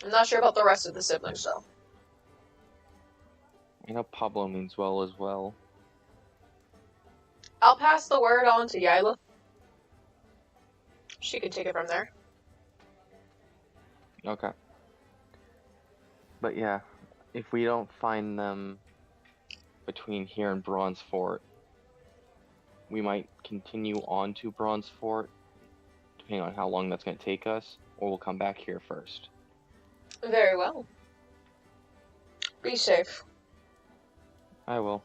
I'm not sure about the rest of the siblings, though. I know Pablo means well as well. I'll pass the word on to Yila. She can take it from there. Okay. But yeah, if we don't find them between here and Bronzefort, we might continue on to Bronzefort, depending on how long that's going to take us, or we'll come back here first. Very well. Be safe. I will.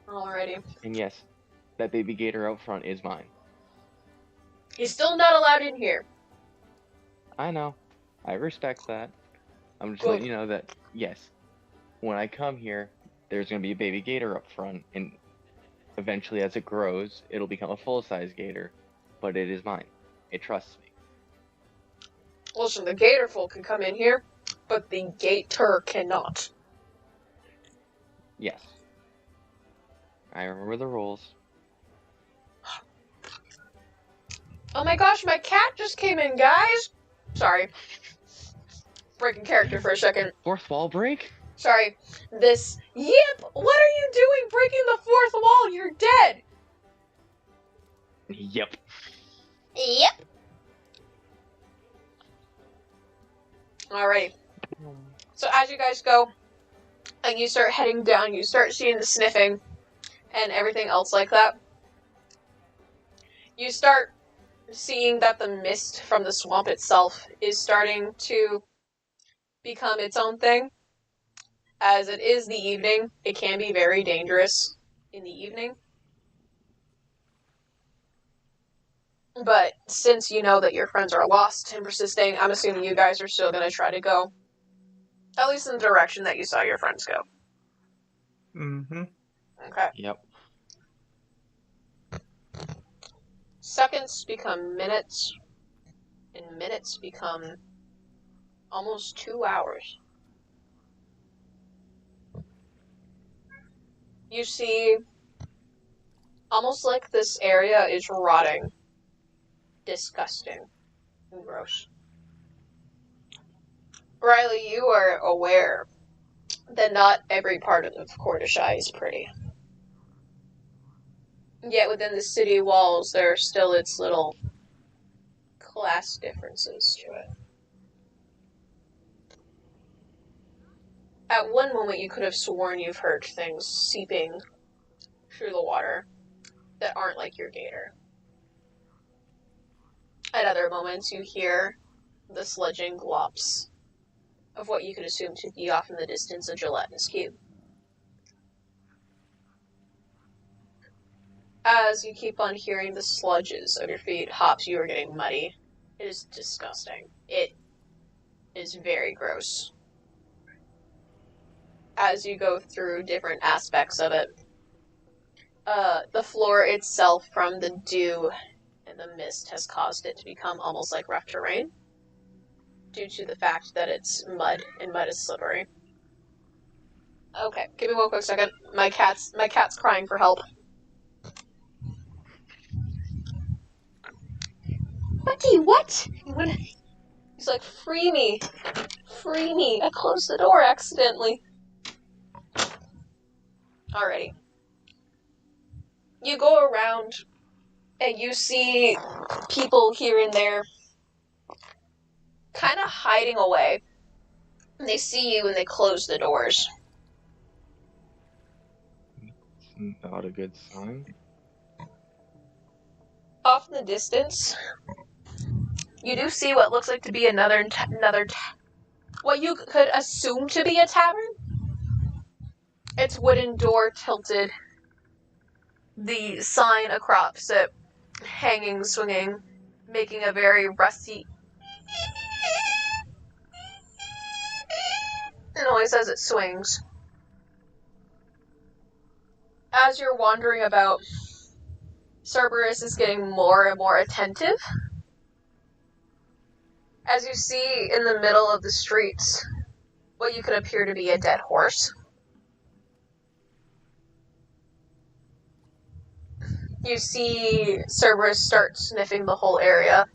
Alrighty. And yes, that baby gator out front is mine. He's still not allowed in here. I know. I respect that. I'm just Good. letting you know that, yes, when I come here, there's going to be a baby gator up front, and eventually as it grows, it'll become a full-size gator, but it is mine. It trusts me. Listen, the gator folk can come in here. but the gator cannot. Yes. I remember the rules. Oh my gosh, my cat just came in, guys! Sorry. Breaking character for a second. Fourth wall break? Sorry. Yip! What are you doing breaking the fourth wall? You're dead! Yep. Yep. Alrighty. So as you guys go, and you start heading down, you start seeing the sniffing and everything else like that. You start seeing that the mist from the swamp itself is starting to become its own thing. As it is the evening, it can be very dangerous in the evening. But since you know that your friends are lost and persisting, I'm assuming you guys are still going to try to go, at least in the direction that you saw your friends go. Mm-hmm. Okay. Yep. Seconds become minutes, and minutes become almost 2 hours. You see, almost like this area is rotting. Disgusting and gross. Riley, you are aware that not every part of Cordishai is pretty. Yet within the city walls, there are still its little class differences to it. At one moment, you could have sworn you've heard things seeping through the water that aren't like your gator. At other moments, you hear the sludging glops of what you could assume to be off in the distance a gelatinous cube. As you keep on hearing the sludges of your feet, Hops, you are getting muddy. It is disgusting. It is very gross. As you go through different aspects of it, the floor itself from the dew and the mist has caused it to become almost like rough terrain, due to the fact that it's mud, and mud is slippery. Okay, give me one quick second. My cat's crying for help. Buddy, what? He's like, free me. Free me. I closed the door accidentally. Alrighty. You go around, and you see people here and there kind of hiding away. And they see you and they close the doors. Not a good sign. Off in the distance, you do see what looks like to be what you could assume to be a tavern. Its wooden door tilted, the sign across it hanging, swinging, making a very rusty noise as it swings. As you're wandering about, Cerberus is getting more and more attentive. As you see in the middle of the streets, what you could appear to be a dead horse. You see Cerberus start sniffing the whole area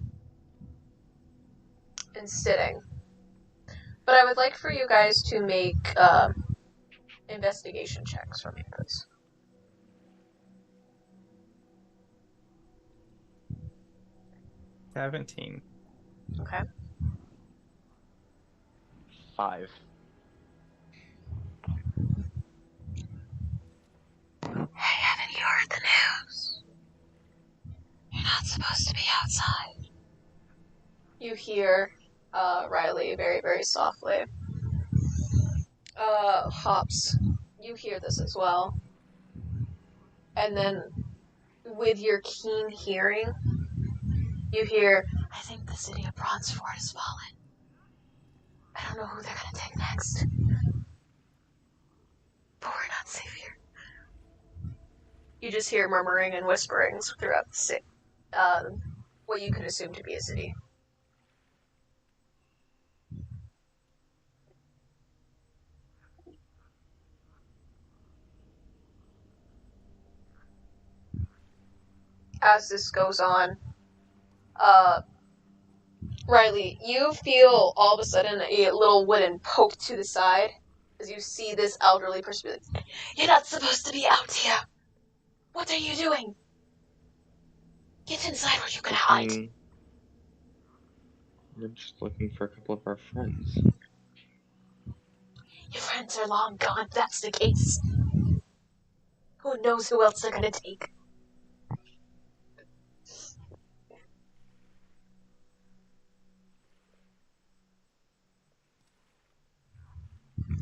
and sitting. But I would like for you guys to make investigation checks for me, please. 17. Okay. 5. Hey, haven't you heard the news? You're not supposed to be outside. You hear Riley very, very softly. Hops, you hear this as well. And then, with your keen hearing, you hear, I think the city of Bronzefort has fallen. I don't know who they're gonna take next. But we're not safe here. You just hear murmuring and whisperings throughout the city. What you could assume to be a city. as this goes on, Riley, you feel all of a sudden a little wooden poke to the side as you see this elderly person. You're not supposed to be out here. What are you doing? Get inside where you can hide. We're just looking for a couple of our friends. Your friends are long gone, if that's the case. Who knows who else they're gonna take?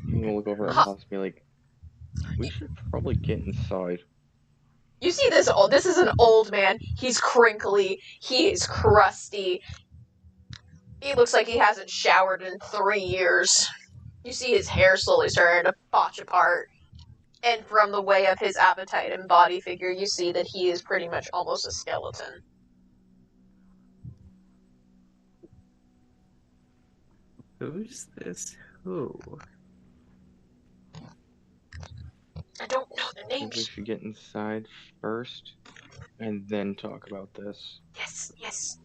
I'm gonna look over at Pops and be like, we should probably get inside. You see this old, this is an old man. He's crinkly, he is crusty. He looks like he hasn't showered in 3 years. You see his hair slowly starting to botch apart. And from the way of his appetite and body figure, you see that he is pretty much almost a skeleton. Who's this? Who? I don't know the I think we names. should get inside first, and then talk about this. Yes, yes.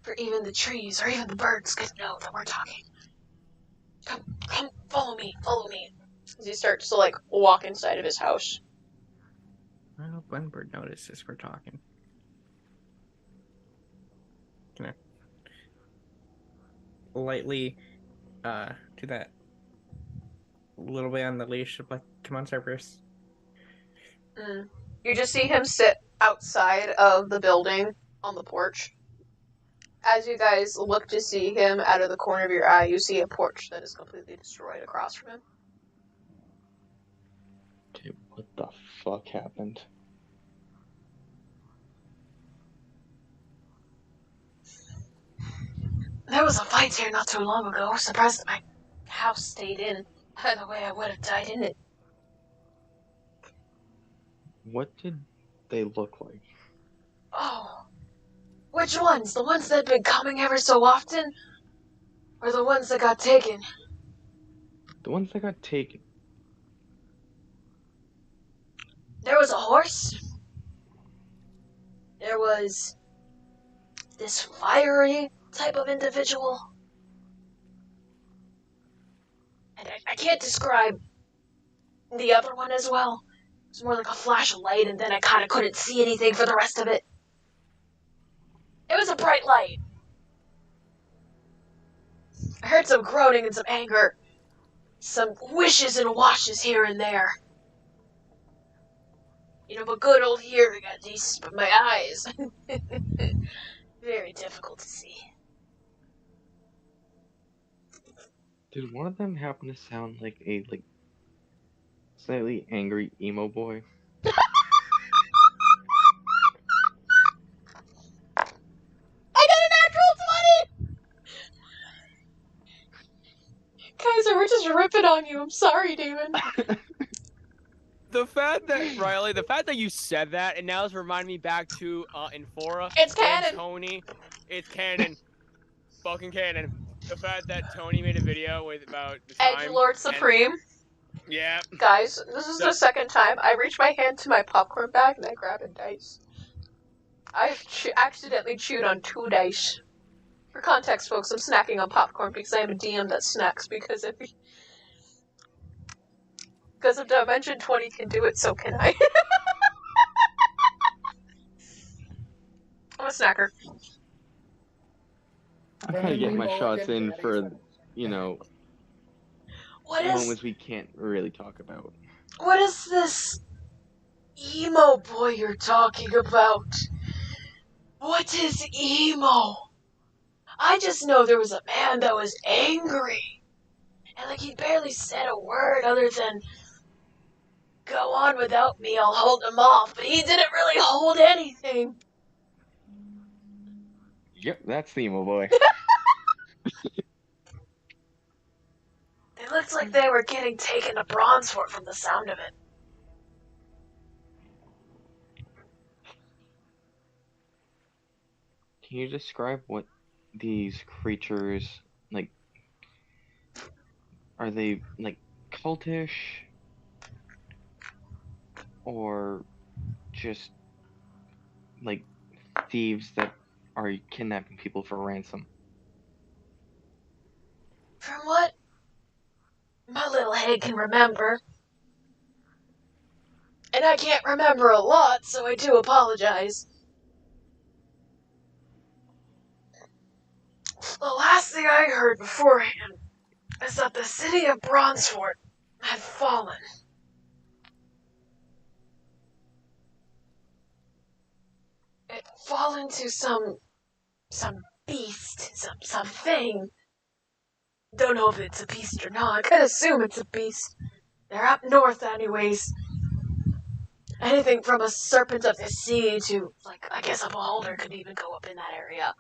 For even the trees or even the birds could know that we're talking. Come, follow me. As he starts to, walk inside of his house. I hope Windbird notices we're talking. Can I lightly do that little bit on the leash of like, come on, Cerberus. You just see him sit outside of the building on the porch. As you guys look to see him out of the corner of your eye, you see a porch that is completely destroyed across from him. Dude, what the fuck happened? There was a fight here not too long ago. Surprised that my house stayed in. Either way, I would have died in it. What did they look like? Oh. Which ones? The ones that have been coming ever so often? Or the ones that got taken? The ones that got taken. There was a horse. There was this fiery type of individual. And I can't describe the other one as well. It was more like a flash of light, and then I kind of couldn't see anything for the rest of it. It was a bright light. I heard some groaning and some anger. Some wishes and washes here and there. You know, but good old hearing at least, but my eyes. Very difficult to see. Did one of them happen to sound like a, slightly angry emo boy? I got a natural 20! Kaiser, we're just ripping on you. I'm sorry, Damon. The fact that you said that, and now it's reminding me back to Infora. It's when canon. Tony, it's canon. Fucking canon. The fact that Tony made a video about the time. Edgelord Supreme. Yeah. Guys, this is the second time I reach my hand to my popcorn bag and I grab a dice. I've accidentally chewed on 2 dice. For context, folks, I'm snacking on popcorn because I am a DM that snacks because if Dimension 20 can do it, so can I. I'm a snacker. I'm kind of getting my shots in for, moments we can't really talk about. What is this emo boy you're talking about? What is emo? I just know there was a man that was angry. And he barely said a word other than, go on without me, I'll hold him off. But he didn't really hold anything. Yep, that's the emo boy. It looked like they were getting taken to Bronzefort from the sound of it. Can you describe what these creatures, are they, cultish? Or just like thieves that are kidnapping people for ransom. From what my little head can remember, and I can't remember a lot, so I do apologize. The last thing I heard beforehand is that the city of Bronzefort had fallen. It had fallen to some beast, something. Don't know if it's a beast or not. I could assume it's a beast. They're up north anyways. Anything from a serpent of the sea to, like, I guess a beholder could even go up in that area.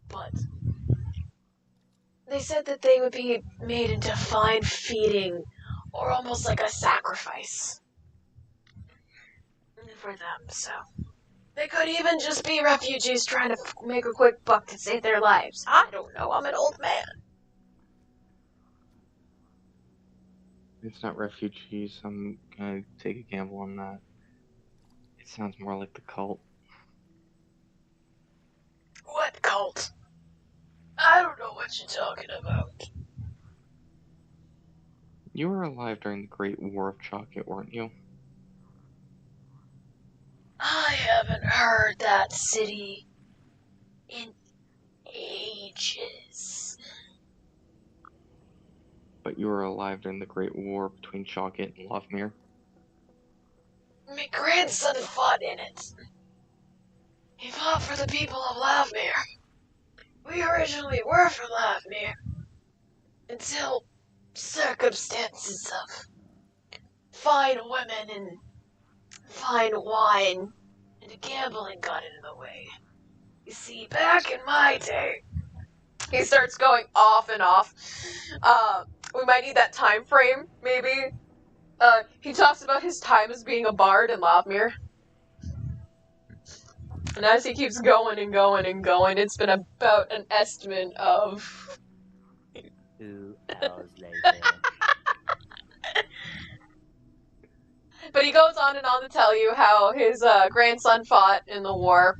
But they said that they would be made into fine feeding, or almost like a sacrifice for them, so they could even just be refugees trying to make a quick buck to save their lives. I don't know, I'm an old man. It's not refugees. I'm gonna take a gamble on that. It sounds more like the cult. What cult? I don't know what you're talking about. You were alive during the Great War of Chocolate, weren't you? I haven't heard that city in ages. But you were alive during the Great War between Chocolate and Lovemere. My grandson fought in it. He fought for the people of Lavmere. We originally were for Lavmere. Until circumstances of fine women and fine wine and gambling got in the way. You see, back in my day... He starts going off and off. We might need that time frame, maybe. He talks about his time as being a bard in Lavmere. And as he keeps going and going and going, it's been about an estimate of 2 hours later. But he goes on and on to tell you how his grandson fought in the war.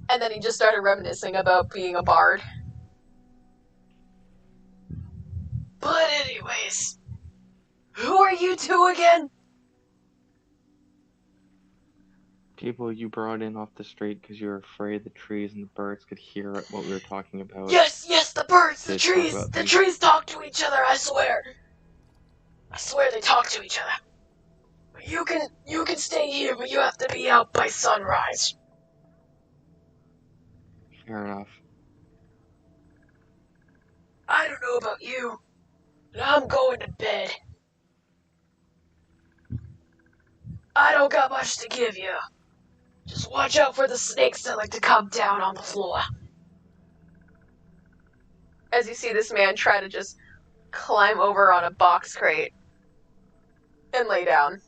And then he just started reminiscing about being a bard. But anyways, who are you two again? People you brought in off the street because you were afraid the trees and the birds could hear what we were talking about. Yes, the birds, the Did talk trees, about the these. trees talk to each other, I swear. I swear they talk to each other. You can stay here, but you have to be out by sunrise. Fair enough. I don't know about you, but I'm going to bed. I don't got much to give you. Just watch out for the snakes that like to come down on the floor. As you see this man try to just climb over on a box crate and lay down.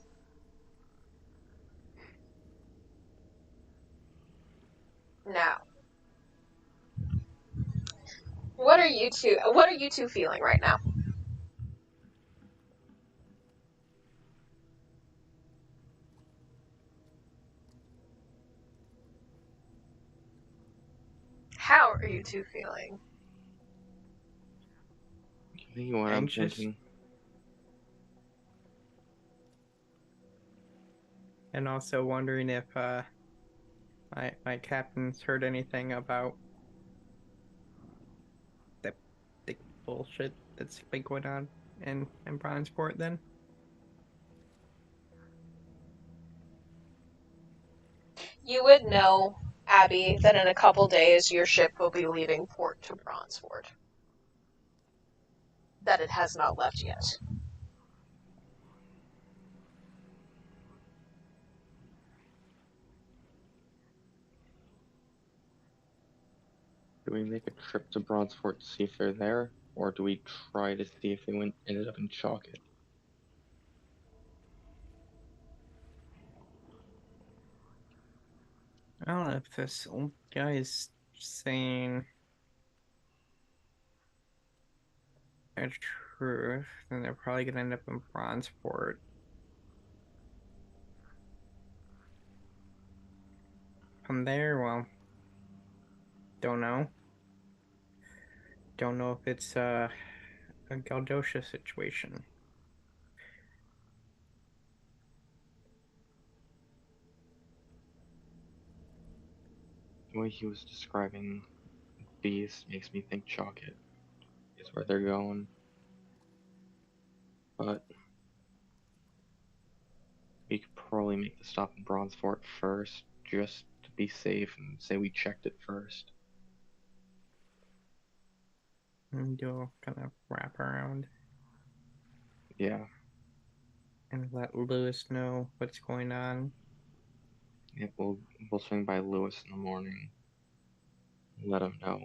Now, what are you two feeling right now? How are you two feeling? I think what Anxious. I'm thinking. And also wondering if my captain's heard anything about the bullshit that's been going on in Bronzeport then. You would know, Abby, that in a couple days your ship will be leaving port to Bronzefort. That it has not left yet. Do we make a trip to Bronzefort to see if they're there, or do we try to see if they ended up in Chocolate? I don't know if this old guy is saying the truth, then they're probably gonna end up in Bronzeport. I'm there. Well, don't know. Don't know if it's a Galdosha situation. The way he was describing Beast makes me think Chalkit is where they're going. But we could probably make the stop in Bronzefort first, just to be safe and say we checked it first. And do kind of wrap around Yeah, and let Lewis know what's going on. yep, we'll swing by Lewis in the morning. Let him know.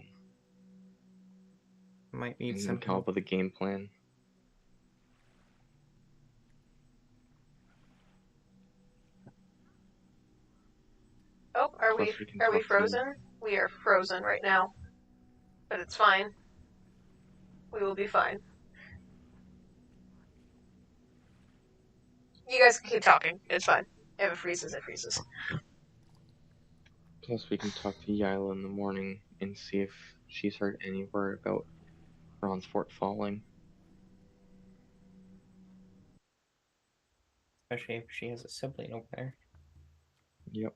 Might need And some then come up help. with a game plan. Oh, are Plus we we can are we talk to- frozen? We are frozen right now. But it's fine. We will be fine. You guys can keep talking. It's fine. If it freezes, it freezes. Plus we can talk to Yaela in the morning and see if she's heard any word about Bronzefort falling. Especially if she has a sibling over there. Yep.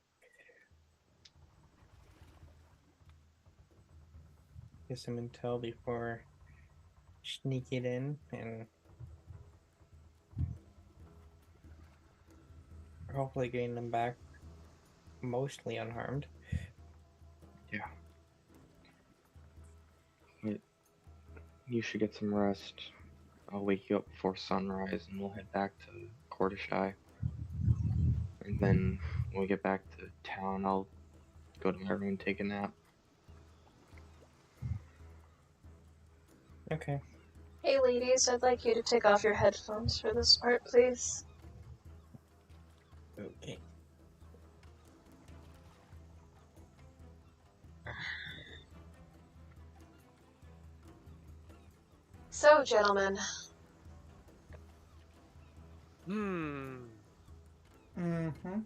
Get some intel before sneaking in and hopefully getting them back mostly unharmed. Yeah. But you should get some rest. I'll wake you up before sunrise and we'll head back to Cordyshai. And then when we get back to town, I'll go to my room and take a nap. Okay. Hey ladies, I'd like you to take off your headphones for this part, please. Okay. So, gentlemen, Mm-hmm.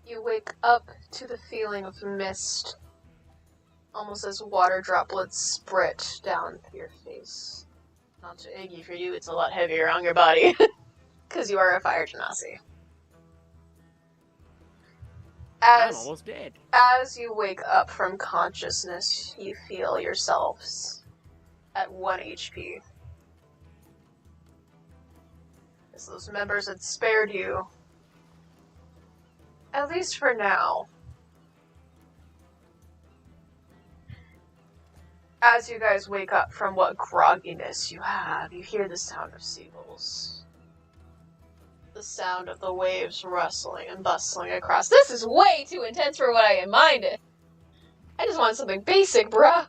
you wake up to the feeling of mist, almost as water droplets sprit down your face. Not too eggy for you, it's a lot heavier on your body, because you are a fire genasi. I'm almost dead. As you wake up from consciousness, you feel yourselves at 1 HP. As those members had spared you, at least for now. As you guys wake up from what grogginess you have, you hear the sound of seagulls. The sound of the waves rustling and bustling across. This is way too intense for what I had minded. I just want something basic, bruh.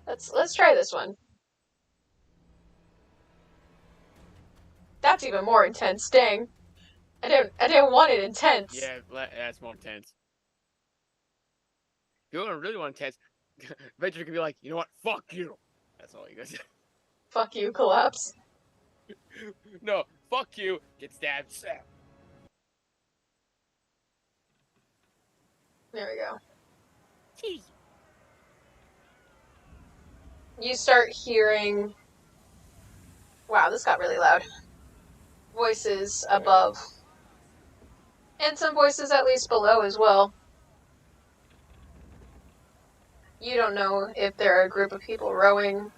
Let's try this one. That's even more intense, dang. I didn't want it intense. Yeah, that's more intense. If you really want intense, Venture can be like, you know what? Fuck you. That's all you guys. Fuck you, collapse. No, fuck you. Get stabbed. Stab. There we go. Jeez. You start hearing... Wow, this got really loud. Voices above. And some voices at least below as well. You don't know if there are a group of people rowing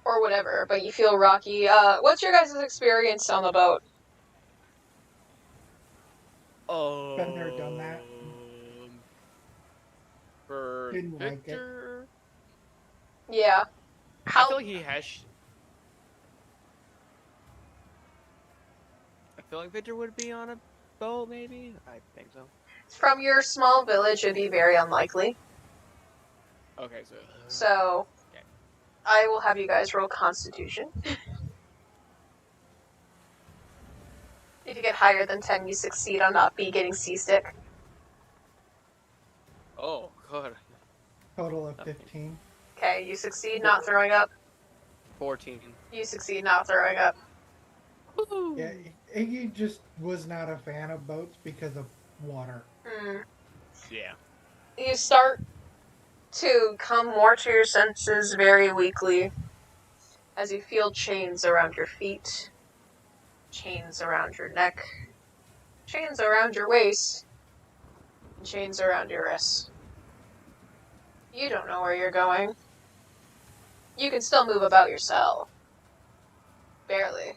or whatever, but you feel rocky. What's your guys' experience on the boat? Oh. Been there, done that. For Didn't like it. Victor, Yeah. I feel like he has. I feel like Victor would be on a boat, maybe. I think so. From your small village, it'd be very unlikely. Okay, so. So, Okay. I will have you guys roll Constitution. If you get higher than 10, you succeed on not getting seasick. Oh God. Total of 15. Okay, you succeed not throwing up. 14. You succeed not throwing up. Woo! Yeah, Iggy just was not a fan of boats because of water. Yeah. You start to come more to your senses very weakly as you feel chains around your feet, chains around your neck, chains around your waist, and chains around your wrists. You don't know where you're going. You can still move about yourself. Barely.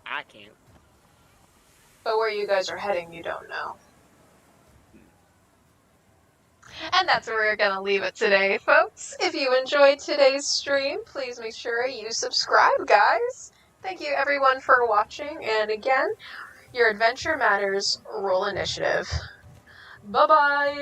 I can't. But where you guys are heading, you don't know. And that's where we're gonna leave it today, folks. If you enjoyed today's stream, please make sure you subscribe, guys. Thank you, everyone, for watching. And again, your adventure matters. Roll initiative. Bye-bye!